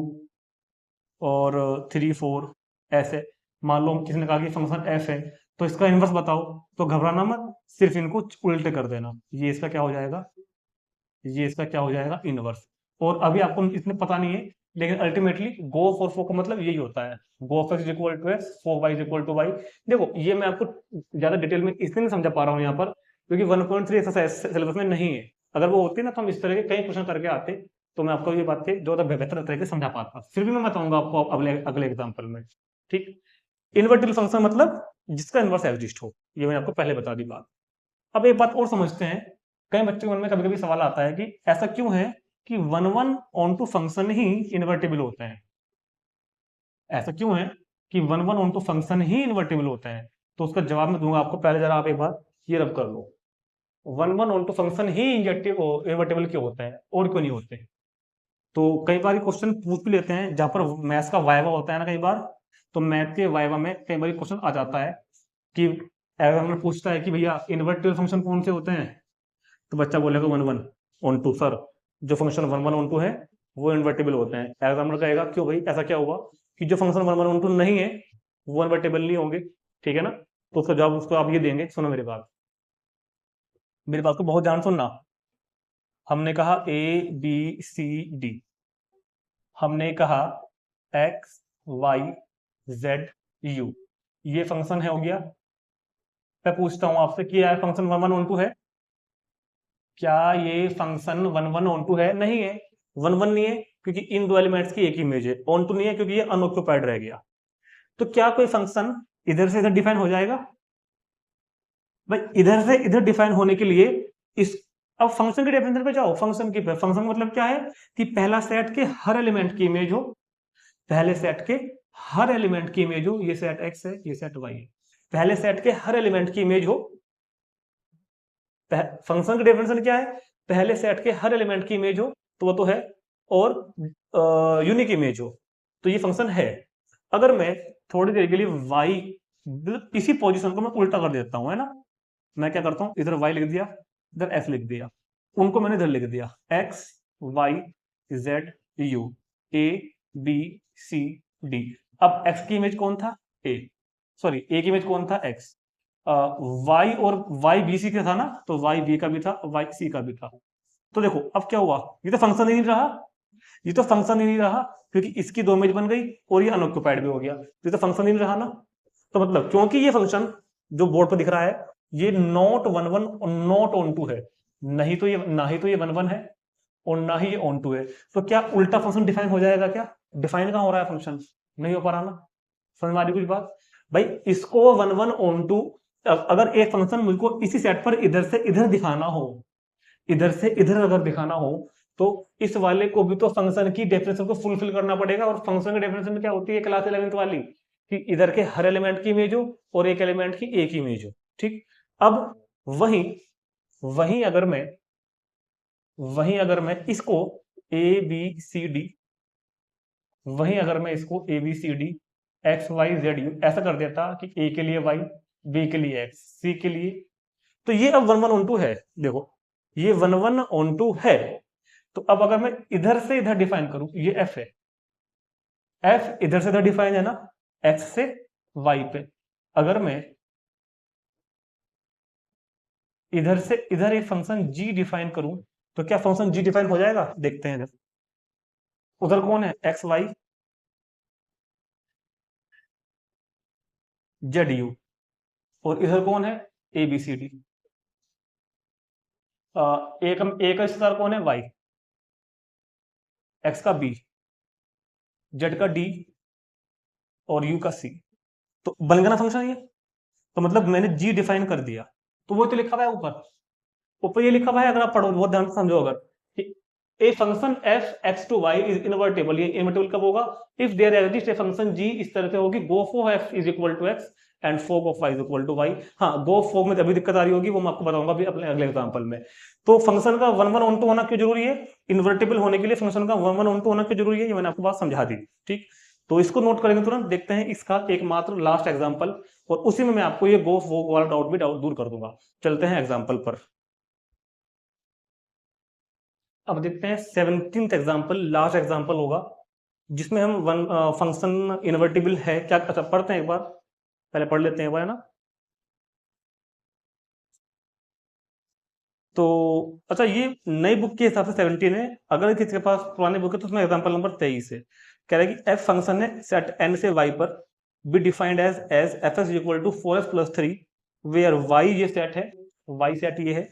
और 3 4, ऐसे मान लो किसी ने कहा कि फंक्शन f है तो इसका इनवर्स बताओ, तो घबराना मत, सिर्फ इनको उल्टे कर देना, ये इसका क्या हो जाएगा, ये इसका क्या हो जाएगा, इनवर्स। और अभी आपको इतने पता नहीं है, लेकिन अल्टीमेटली गो फॉर फोर का मतलब यही होता है, g of x equal to x, four y equal to y. देखो ये मैं आपको ज्यादा डिटेल में इसलिए नहीं समझा पा रहा हूँ यहाँ पर, क्योंकि 1.3 ऐसा सिलेबस में नहीं है, अगर वो होती ना तो हम इस तरह के कई क्वेश्चन करके आते, तो मैं आपको ये बात जो बेहतर तरीके से समझा पाता, फिर भी मैं बताऊंगा आपको अगले एग्जाम्पल में, ठीक। इन्वर्टिबल फंक्शन मतलब जिसका इनवर्स एग्जिस्ट हो, ये मैंने आपको पहले बता दी बात। अब एक बात और समझते हैं, कई बच्चों के मन में कभी कभी सवाल आता है कि ऐसा क्यों है कि one one onto function ही इन्वर्टिबल होते हैं, ऐसा क्यों है कि one one onto function ही इन्वर्टिबल होते हैं, तो उसका जवाब मैं दूंगा आपको, पहले जरा आप एक बार ये रब कर लो, one one onto function ही इन्वर्टिबल क्यों होते हैं और क्यों नहीं होते। तो कई बार क्वेश्चन पूछ भी लेते हैं, जहां पर मैथ्स का वाइवा होता है ना कई बार, तो मैथ के वाइवा में कई बार क्वेश्चन आ जाता है कि अगर पूछता है कि भैया इन्वर्टिबल फंक्शन कौन से होते हैं, तो बच्चा बोलेगा one one onto, sir जो function one one onto है वो इन्वर्टेबल होते हैं। एग्जाम्पल कहेगा क्यों भाई ऐसा क्या हुआ कि जो फंक्शन 1 1 1 2 नहीं है वो इन्वर्टेबल नहीं होंगे, ठीक है ना। तो उसका जवाब उसको आप ये देंगे, सुनो मेरी बात को बहुत ध्यान सुनना। हमने कहा ABCD, हमने कहा XYZU, ये फंक्शन है हो गया। मैं पूछता हूं आपसे कि यह फंक्शन 1 1 1 2 है? क्या ये फंक्शन 1 1 1 2 है? नहीं है। 1 1 नहीं है क्योंकि इन दो एलिमेंट्स की एक इमेज है। ऑन टू नहीं है क्योंकि ये अनऑक्युपाइड रह गया। तो क्या कोई फंक्शन इधर से इधर डिफाइन हो जाएगा? भाई इधर से इधर डिफाइन होने के लिए इस, अब फंक्शन के डेफिनेशन पे जाओ। फंक्शन की फंक्शन मतलब क्या है कि पहला सेट के हर एलिमेंट की इमेज हो, पहले सेट के हर एलिमेंट की इमेज हो। ये सेट एक्स है, ये सेट वाई है, पहले सेट के हर एलिमेंट की इमेज हो। फंक्शन का डेफिनेशन क्या है? पहले सेट के हर एलिमेंट की इमेज हो, तो वो तो है, और यूनिक इमेज हो, तो ये फंक्शन है। अगर मैं थोड़ी देर के लिए वाई, इसी पोजीशन को मैं उल्टा कर देता हूं, है ना, मैं क्या करता हूं, इधर वाई लिख दिया, इधर एफ लिख दिया, उनको मैंने इधर लिख दिया x y z u a b c d. अब एक्स की इमेज कौन था? ए, सॉरी ए की इमेज कौन था? एक्स। वाई और वाई बी सी का था ना, तो वाई बी का भी था, वाई सी का भी था। तो देखो अब क्या हुआ, ये तो फंक्शन ही नहीं रहा, ये तो फंक्शन ही नहीं रहा क्योंकि इसकी दो इमेज बन गई और ये अनऑक्युपाइड भी हो गया, ये तो फंक्शन ही नहीं रहा ना। तो मतलब क्योंकि ये फंक्शन जो बोर्ड पर दिख रहा है ये नॉट 1 1 और नॉट ऑन टू है, नहीं तो ये ना ही तो ये 1 1 है और ना ही ये ऑन टू है, तो क्या उल्टा फंक्शन डिफाइन हो जाएगा? क्या डिफाइन कहां हो रहा है फंक्शन? नहीं हो पा रहा ना। समझ में आ रही कुछ बात? भाई इसको 1 1 ऑन टू, अगर एक फंक्शन मुझको इसी सेट पर इधर से इधर दिखाना हो, इधर से इधर अगर दिखाना हो, तो इस वाले को भी तो फंक्शन की डेफिनेशन को फुलफिल करना पड़ेगा। और फंक्शन की डेफिनेशन में क्या होती है क्लास 11th वाली, कि इधर के हर एलिमेंट की इमेज हो और एक एलिमेंट की एक इमेज हो, ठीक। अब वहीं वहीं अगर मैं इसको ए बी सी डी, वहीं अगर मैं इसको a b c d x y z u ऐसा कर देता कि ए के लिए वाई, बी के लिए एक्स, सी के लिए, तो ये अब 1 1 ऑन टू है। देखो ये 1 1 ऑन टू है। तो अब अगर मैं इधर से इधर डिफाइन करूं, ये एफ है, एफ इधर से इधर डिफाइन है ना, एक्स से वाई पे। अगर मैं इधर से इधर एक फंक्शन जी डिफाइन करूं, तो क्या फंक्शन जी डिफाइन हो जाएगा? देखते हैं। उधर कौन है? एक्स वाई जेड यू, और इधर कौन है? ए बी सी डी। ए का स्टार कौन है? वाई, एक्स का बी, जेड का डी और यू का सी। तो बन गया ना फंक्शन ये। तो मतलब मैंने जी डिफाइन कर दिया, तो वो तो लिखा हुआ है ऊपर, ऊपर ये लिखा हुआ है, अगर आप पढ़ो बहुत ध्यान से समझो, अगर a function f x to y is invertible, ये इनवर्टेबल कब होगा? If there exist a function g इस तरह से होगी, g of f is equal to x and fog of y is equal to y. हाँ, गो फोग में अभी दिक्कत आ रही होगी, वो मैं आपको बताऊंगा अभी अपने अगले एग्जांपल में। तो फंक्शन का 1 1 ऑन टू होना क्यों जरूरी है? इन्वर्टेबल होने के लिए फंक्शन का 1 1 ऑन टू होना क्यों जरूरी है, ये मैंने आपको बात समझा दी, ठीक। तो इसको नोट करेंगे तुरंत। देखते हैं इसका एकमात्र लास्ट एग्जाम्पल, और उसी में मैं आपको ये गो फोग वाला डाउट भी दूर कर दूंगा। चलते हैं एग्जाम्पल पर। अब देखते हैं 17th एग्जाम्पल, लास्ट एग्जाम्पल होगा जिसमें हम वन फंक्शन इन्वर्टिबल है क्या। अच्छा पढ़ते हैं एक बार, पहले पढ़ लेते हैं एक बार, है ना। तो अच्छा ये नई बुक के हिसाब से 17 है, अगर किसी के पास पुरानी बुक है तो उसमें एग्जाम्पल नंबर 23 है। कह रहा है कि एफ फंक्शन है सेट एन से वाई पर, be defined as f x equal to 4x+3 where Y ये सेट है, वाई सेट ये है।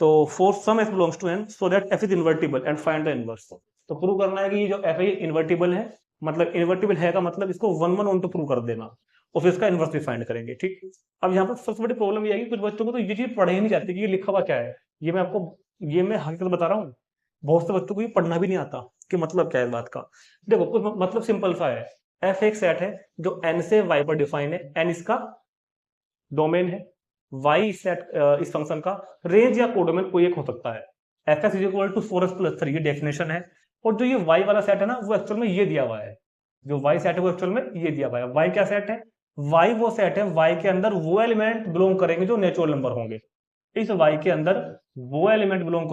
तो for some f belongs to N so that f is invertible and find the inverse. तो prove करना है कि ये जो एफ है ये इन्वर्टिबल है, मतलब इन्वर्टिबल है का मतलब इसको 1 1 ऑन टू प्रूव कर देना, और फिर इसका इनवर्स भी फाइंड करेंगे, ठीक। अब यहाँ पर सबसे बड़ी प्रॉब्लम ये है कि कुछ बच्चों को तो ये चीज पढ़े ही नहीं जाती कि ये लिखा हुआ क्या है। ये मैं आपको, ये मैं हकीकत बता रहा हूँ, बहुत से बच्चों को ये पढ़ना भी नहीं आता कि मतलब क्या है इस बात का। देखो कुछ मतलब सिंपल सा है, एफ एक सेट है जो एन से वाई पर डिफाइन है, एन इसका डोमेन है, वाई सेट इस फंक्शन का रेंज या कोडोमेन कोई एक हो सकता है। F x is equal to 4x+3 ये डेफिनेशन है, और जो ये वाई वाला सेट है ना वो एक्चुअल में ये दिया हुआ है, जो वाई सेट है वो एक्चुअल में ये दिया हुआ है। वाई क्या सेट है? वाई वो सेट है, वाई के अंदर वो एलिमेंट बिलोंग करेंगे जो नेचुरल नंबर होंगे। इस वाई के अंदर वो एलिमेंट बिलोंग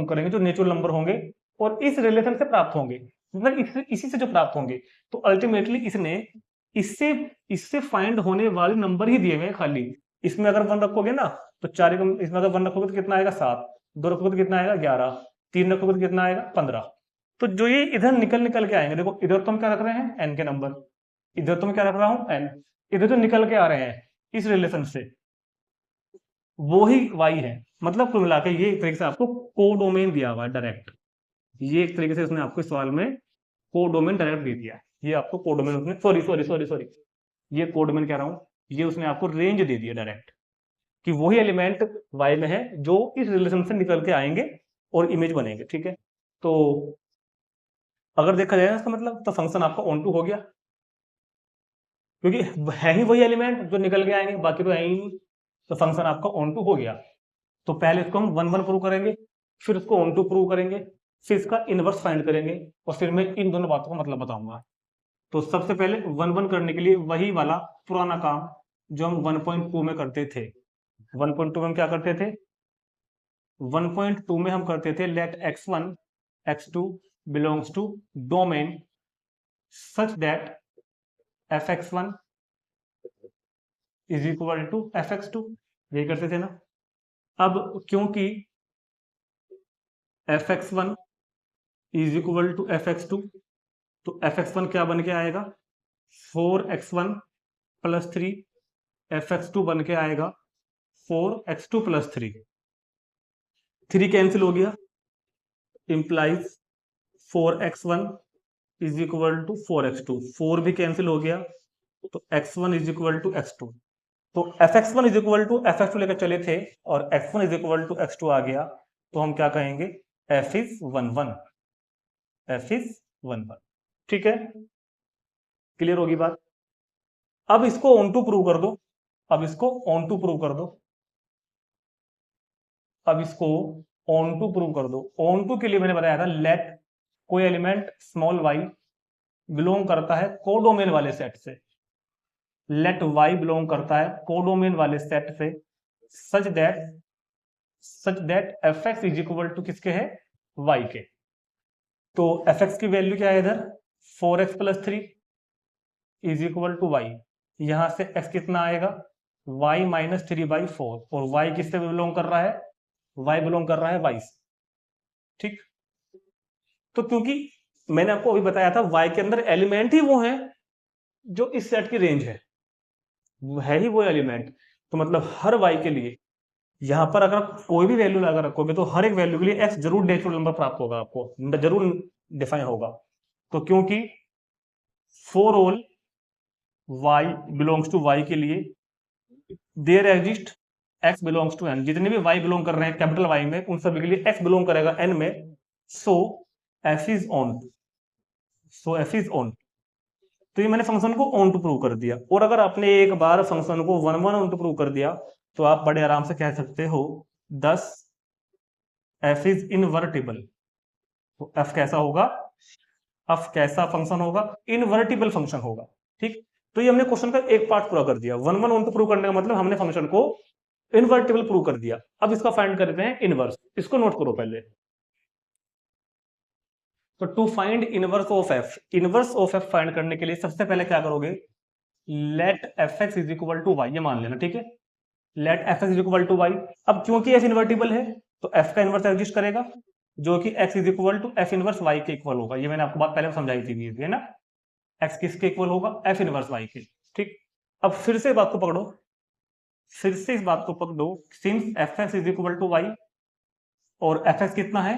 करेंगे जो नेचुरल नंबर होंगे, और इस रिलेशन से प्राप्त होंगे, मतलब इसी से जो प्राप्त होंगे। तो अल्टीमेटली इसने इससे इससे फाइंड होने वाले नंबर ही दिए हुए हैं खाली। इसमें अगर 1 रखोगे ना तो 4, इसमें अगर 1 रखोगे तो कितना आएगा 7, 2 रखोगे तो कितना आएगा 11, 3 रखोगे तो कितना आएगा 15। तो जो ये इधर निकल के आएंगे, देखो इधर तो हम क्या रख रहे हैं n के नंबर, इधर तो मैं क्या रख रहा हूँ n, इधर तो निकल के आ रहे हैं इस रिलेशन से, वो ही y है। मतलब कुल मिला के ये एक तरीके से आपको कोडोमेन दिया हुआ है डायरेक्ट। ये एक तरीके से उसने आपको इस सवाल में कोडोमेन डायरेक्ट दे दिया है। ये आपको कोडोमेन उसने सॉरी ये कोडोमेन कह रहा हूं, ये उसने आपको रेंज दे दिया डायरेक्ट कि वही एलिमेंट y में है जो इस रिलेशन से निकल के आएंगे और इमेज बनेंगे। ठीक है, तो अगर देखा जाए इसका मतलब तो फंक्शन आपका ऑन टू हो गया, क्योंकि है ही वही एलिमेंट जो निकल के आएंगे, बाकी तो है ही नहीं। तो फंक्शन आपका ऑन टू हो गया। तो पहले इसको हम 1 1 प्रूव करेंगे, फिर इसको ऑन टू प्रूव करेंगे, फिर इसका इनवर्स फाइंड करेंगे, और फिर मैं इन दोनों बातों का मतलब बताऊंगा। तो सबसे पहले 1 1 करने के लिए वही वाला पुराना काम जो हम 1.2 में करते थे। 1.2 में हम क्या करते थे? 1.2 में हम करते थे let x1 x2 belongs to domain such that fx1 is equal to fx2, यही करते थे ना। अब क्योंकि fx1 is equal to fx2, तो fx1 क्या बन के आएगा 4x1 प्लस 3, fx2 बन के आएगा 4x2 प्लस 3, 3 कैंसिल हो गया, implies 4x1 is equal to 4x2, 4 भी कैंसिल हो गया, तो x1 is equal to x2। तो fx1 is equal to fx2 लेकर चले थे और x1 is equal to x2 आ गया, तो हम क्या कहेंगे f इज 1 1, f इज 1 1। ठीक है, क्लियर होगी बात। अब इसको ऑन टू प्रूव कर दो, अब इसको ऑन टू प्रूव कर दो, अब इसको ऑन टू प्रूव कर दो। ऑन टू के लिए मैंने बताया था लेट कोई एलिमेंट स्मॉल y बिलोंग करता है कोडोमेन वाले सेट से, लेट y बिलोंग करता है कोडोमेन वाले सेट से such that fx is equal to किसके है y के। तो fx की वैल्यू क्या है इधर 4x plus 3 is equal to y, यहां से x कितना आएगा y माइनस 3/4, और y किससे बिलोंग कर रहा है y बिलोंग कर रहा है y से। ठीक, तो क्योंकि मैंने आपको अभी बताया था y के अंदर एलिमेंट ही वो है जो इस सेट की रेंज है, वो है ही वो एलिमेंट, तो मतलब हर y के लिए यहां पर अगर कोई भी वैल्यू लगा रखोगे तो हर एक वैल्यू के लिए x जरूर नेचुरल नंबर प्राप्त होगा, आपको जरूर डिफाइन होगा। तो क्योंकि for all y belongs to y के लिए there exist x belongs to n, जितने भी y बिलोंग कर रहे हैं कैपिटल Y में उन सभी के लिए x बिलोंग करेगा n में, सो f is on, so f is on. तो ये मैंने फंक्शन को ऑन टू प्रूव कर दिया, और अगर आपने एक बार फंक्शन को 1 1 ऑन टू प्रूव कर दिया तो आप बड़े आराम से कह सकते हो 10 f इज इनवर्टिबल। तो f कैसा होगा, f कैसा फंक्शन होगा, इनवर्टिबल फंक्शन होगा। ठीक, तो ये हमने क्वेश्चन का एक पार्ट पूरा कर दिया। 1 1 ऑन टू प्रूव करने का मतलब हमने फंक्शन को इनवर्टिबल प्रूव कर दिया। अब इसका फाइंड करते हैं इनवर्स, इसको नोट करो पहले। तो to find inverse of f, inverse of f find करने के लिए सबसे पहले क्या करोगे, let fx is equal to y, ये मान लेना। ठीक है, let fx is equal to y। अब क्योंकि f इन्वर्टिबल है तो f का इनवर्स एग्जिस्ट करेगा, जो कि x is equal to f inverse y के इक्वल होगा। ये मैंने आपको बात पहले समझाई थी, है ना, x किसके इक्वल होगा f इनवर्स y के। ठीक, अब फिर से बात को पकड़ो, फिर से इस बात को पकड़ो, since fx is equal to y और fx कितना है,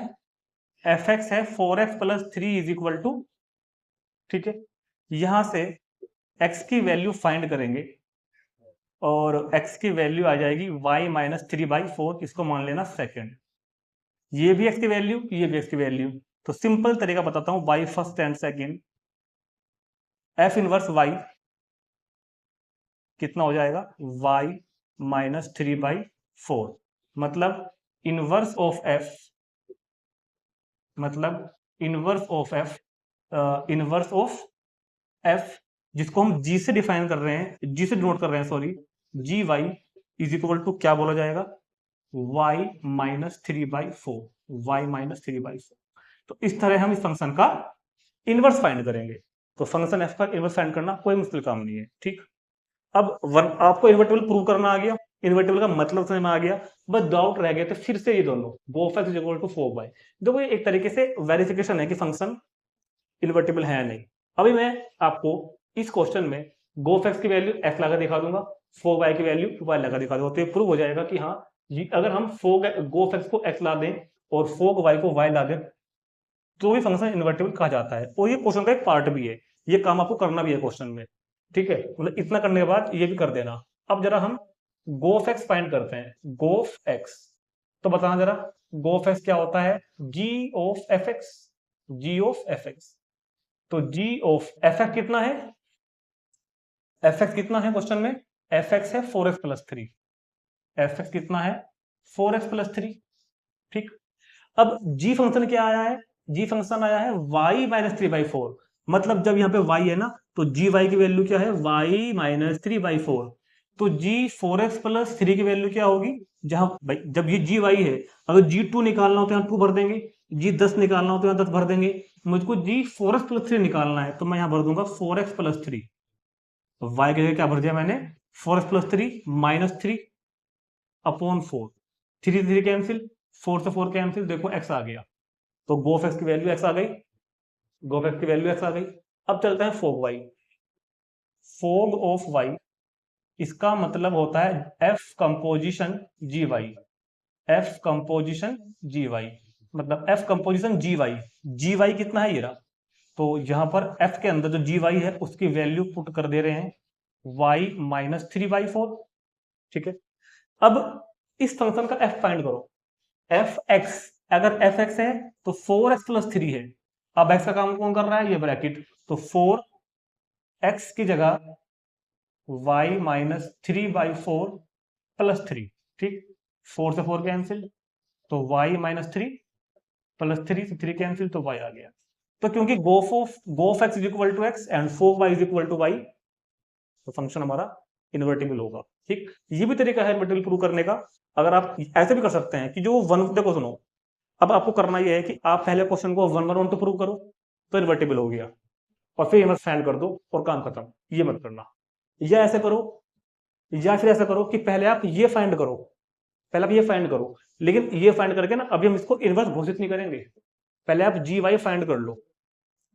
fx है 4x plus 3 is equal to, ठीक है, यहां से x की वैल्यू फाइंड करेंगे और x की वैल्यू आ जाएगी y माइनस 3/4, इसको मान लेना सेकेंड, ये भी x की वैल्यू, ये भी x की वैल्यू। तो सिंपल तरीका बताता हूं, by first and second, f inverse y कितना हो जाएगा y माइनस 3/4, मतलब इनवर्स ऑफ f, मतलब inverse of f, inverse of f जिसको हम g से डिफाइन कर रहे हैं, g से डिनोट कर रहे हैं, sorry, g y is equal to क्या बोला जाएगा y माइनस 3/4, y माइनस 3/4। तो इस तरह हम इस फंक्शन का इनवर्स फाइंड करेंगे। तो फंक्शन एफ का इनवर्स फाइंड करना कोई मुश्किल काम नहीं है, ठीक। अब आपको इन्वर्टिबल प्रूव करना आ गया, इन्वर्टिबल का मतलब समझ में आ गया, बस डाउट रह गया तो फिर से ये दोनों g of x is equal to 4y। देखो ये एक तरीके से वेरिफिकेशन है कि फंक्शन इन्वर्टिबल है या नहीं। अभी मैं आपको इस क्वेश्चन में गो ऑफ एक्स की वैल्यू एक्स लगा दिखा दूंगा, 4y की वैल्यू y लगा दिखा दूंगा, तो ये प्रूव हो जाएगा कि हाँ अगर हम गो ऑफ एक्स को x ला दें और 4y को y ला दें तो भी फंक्शन इन्वर्टिबल कहा जाता है। और ये क्वेश्चन का एक पार्ट भी है, ये काम आपको करना भी है क्वेश्चन में, ठीक है। मतलब इतना करने के बाद ये भी कर देना। अब जरा हम गो ऑफ एक्स फाइंड करते हैं, गो ऑफ एक्स। तो बताना जरा गो ऑफ एक्स क्या होता है, g of f x, g of f x. तो जी ऑफ एफ एक्स कितना है, एफ एक्स कितना है क्वेश्चन में, एफ एक्स है 4x प्लस 3, एफ एक्स कितना है 4x प्लस 3, ठीक। अब जी फंक्शन क्या आया है, जी फंक्शन आया है y माइनस 3/4, मतलब जब यहाँ पे y है ना तो जी वाई की वैल्यू क्या है y माइनस 3/4। तो जी 4x प्लस 3 की वैल्यू क्या होगी, जहां भाई जब ये जी वाई है, अगर जी 2 निकालना हो तो यहाँ 2 भर देंगे, जी 10 निकालना हो तो यहाँ 10 भर देंगे। मुझको जी 4x प्लस 3 निकालना है तो मैं यहाँ भर दूंगा 4x प्लस 3। तो y की जगह क्या भर दिया मैंने 4x plus 3 minus 3 upon 4, 3 3 cancel, 4 से 4 कैंसिल, देखो x आ गया। तो गो ऑफ एक्स की वैल्यू x आ गई, गो ऑफ एक्स की वैल्यू x आ गई। अब चलते हैं fog y, fog of y, इसका मतलब होता है f कंपोजिशन जी वाई, f कंपोजिशन जी वाई, मतलब f कंपोजिशन जी वाई, जी वाई कितना है ये रहा। तो यहां पर f के अंदर जो जी वाई है उसकी वैल्यू पुट कर दे रहे हैं y माइनस 3/4, ठीक है। अब इस फंक्शन का f फाइंड करो, एफ एक्स, अगर एफ एक्स है तो 4x प्लस 3 है। अब x का काम कौन कर रहा है, ये ब्रैकेट, तो 4x की जगह y माइनस 3/4 प्लस 3, ठीक। 4 से 4 कैंसिल, तो y माइनस 3 प्लस 3 से 3 कैंसिल, तो y आ गया। तो क्योंकि g of x is equal to x and 4y is equal to y, तो फंक्शन हमारा इन्वर्टिबल होगा, ठीक। ये भी तरीका है इन्वर्टिबल प्रूव करने का। अगर आप ऐसे भी कर सकते हैं कि जो वन, देखो सुनो, अब आपको करना यह है कि आप पहले क्वेश्चन को 1 1 1 टू प्रूव करो तो इन्वर्टिबल हो गया, और फिर इन्वर्स फाइंड कर दो और काम खत्म। ये मत करना, या ऐसे करो, या फिर ऐसा करो कि पहले आप ये फाइंड करो, पहले आप ये फाइंड करो, लेकिन ये फाइंड करके ना अभी हम इसको इन्वर्स घोषित नहीं करेंगे, पहले आप जी वाई फाइंड कर लो।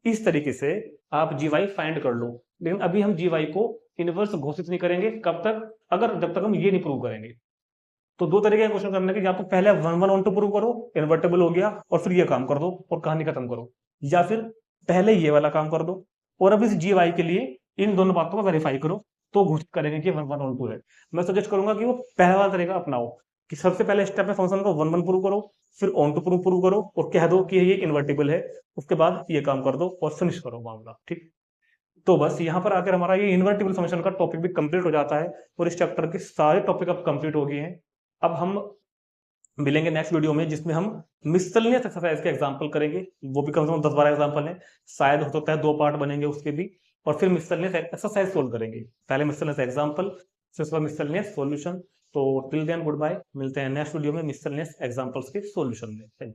इस तरीके से आप जी वाई फाइंड कर लो, लेकिन अभी हम जी वाई को इन्वर्स घोषित नहीं करेंगे, कब तक, अगर जब तक हम ये नहीं प्रूव करेंगे। तो दो तरीके के क्वेश्चन करने के, या तो पहले 1 1 1 टू प्रूव करो, इन्वर्टेबल हो गया, और फिर ये काम कर दो और कहानी खत्म करो, या फिर पहले ये वाला काम कर दो और अब इस जी वाई के लिए इन दोनों बातों को वेरीफाई करो, तो घोषित करेंगे कि 1 1 1 2 है। मैं सजेस्ट करूंगा कि वो पहला वाला तरीका अपनाओ, कि सबसे पहले स्टेप में फंक्शन को 1 1 प्रूव करो, फिर ऑन टू प्रूव करो और कह दो कि ये इन्वर्टिबल है, उसके बाद ये काम कर दो और फिनिश करो मामला, ठीक। तो बस यहाँ पर आकर हमारा ये इन्वर्टिबल फंक्शन का टॉपिक भी कंप्लीट हो जाता है और इस चैप्टर के सारे टॉपिक अब कंप्लीट हो गए हैं। अब हम मिलेंगे नेक्स्ट वीडियो में जिसमें हम मिसलेनियस एक्सरसाइज के एग्जांपल करेंगे, वो भी कम से कम 10-12 एग्जांपल हैं, शायद हो सकता है 2 पार्ट बनेंगे उसके भी, और फिर मिसलेनियस एक्सरसाइज सोल्व करेंगे, पहले मिसलेनियस एग्जांपल फिर उसके बाद मिसलेनियस सॉल्यूशन। तो टिल देन गुड बाय, मिलते हैं नेक्स्ट वीडियो में मिसलेनियस एग्जांपल्स के सॉल्यूशन में।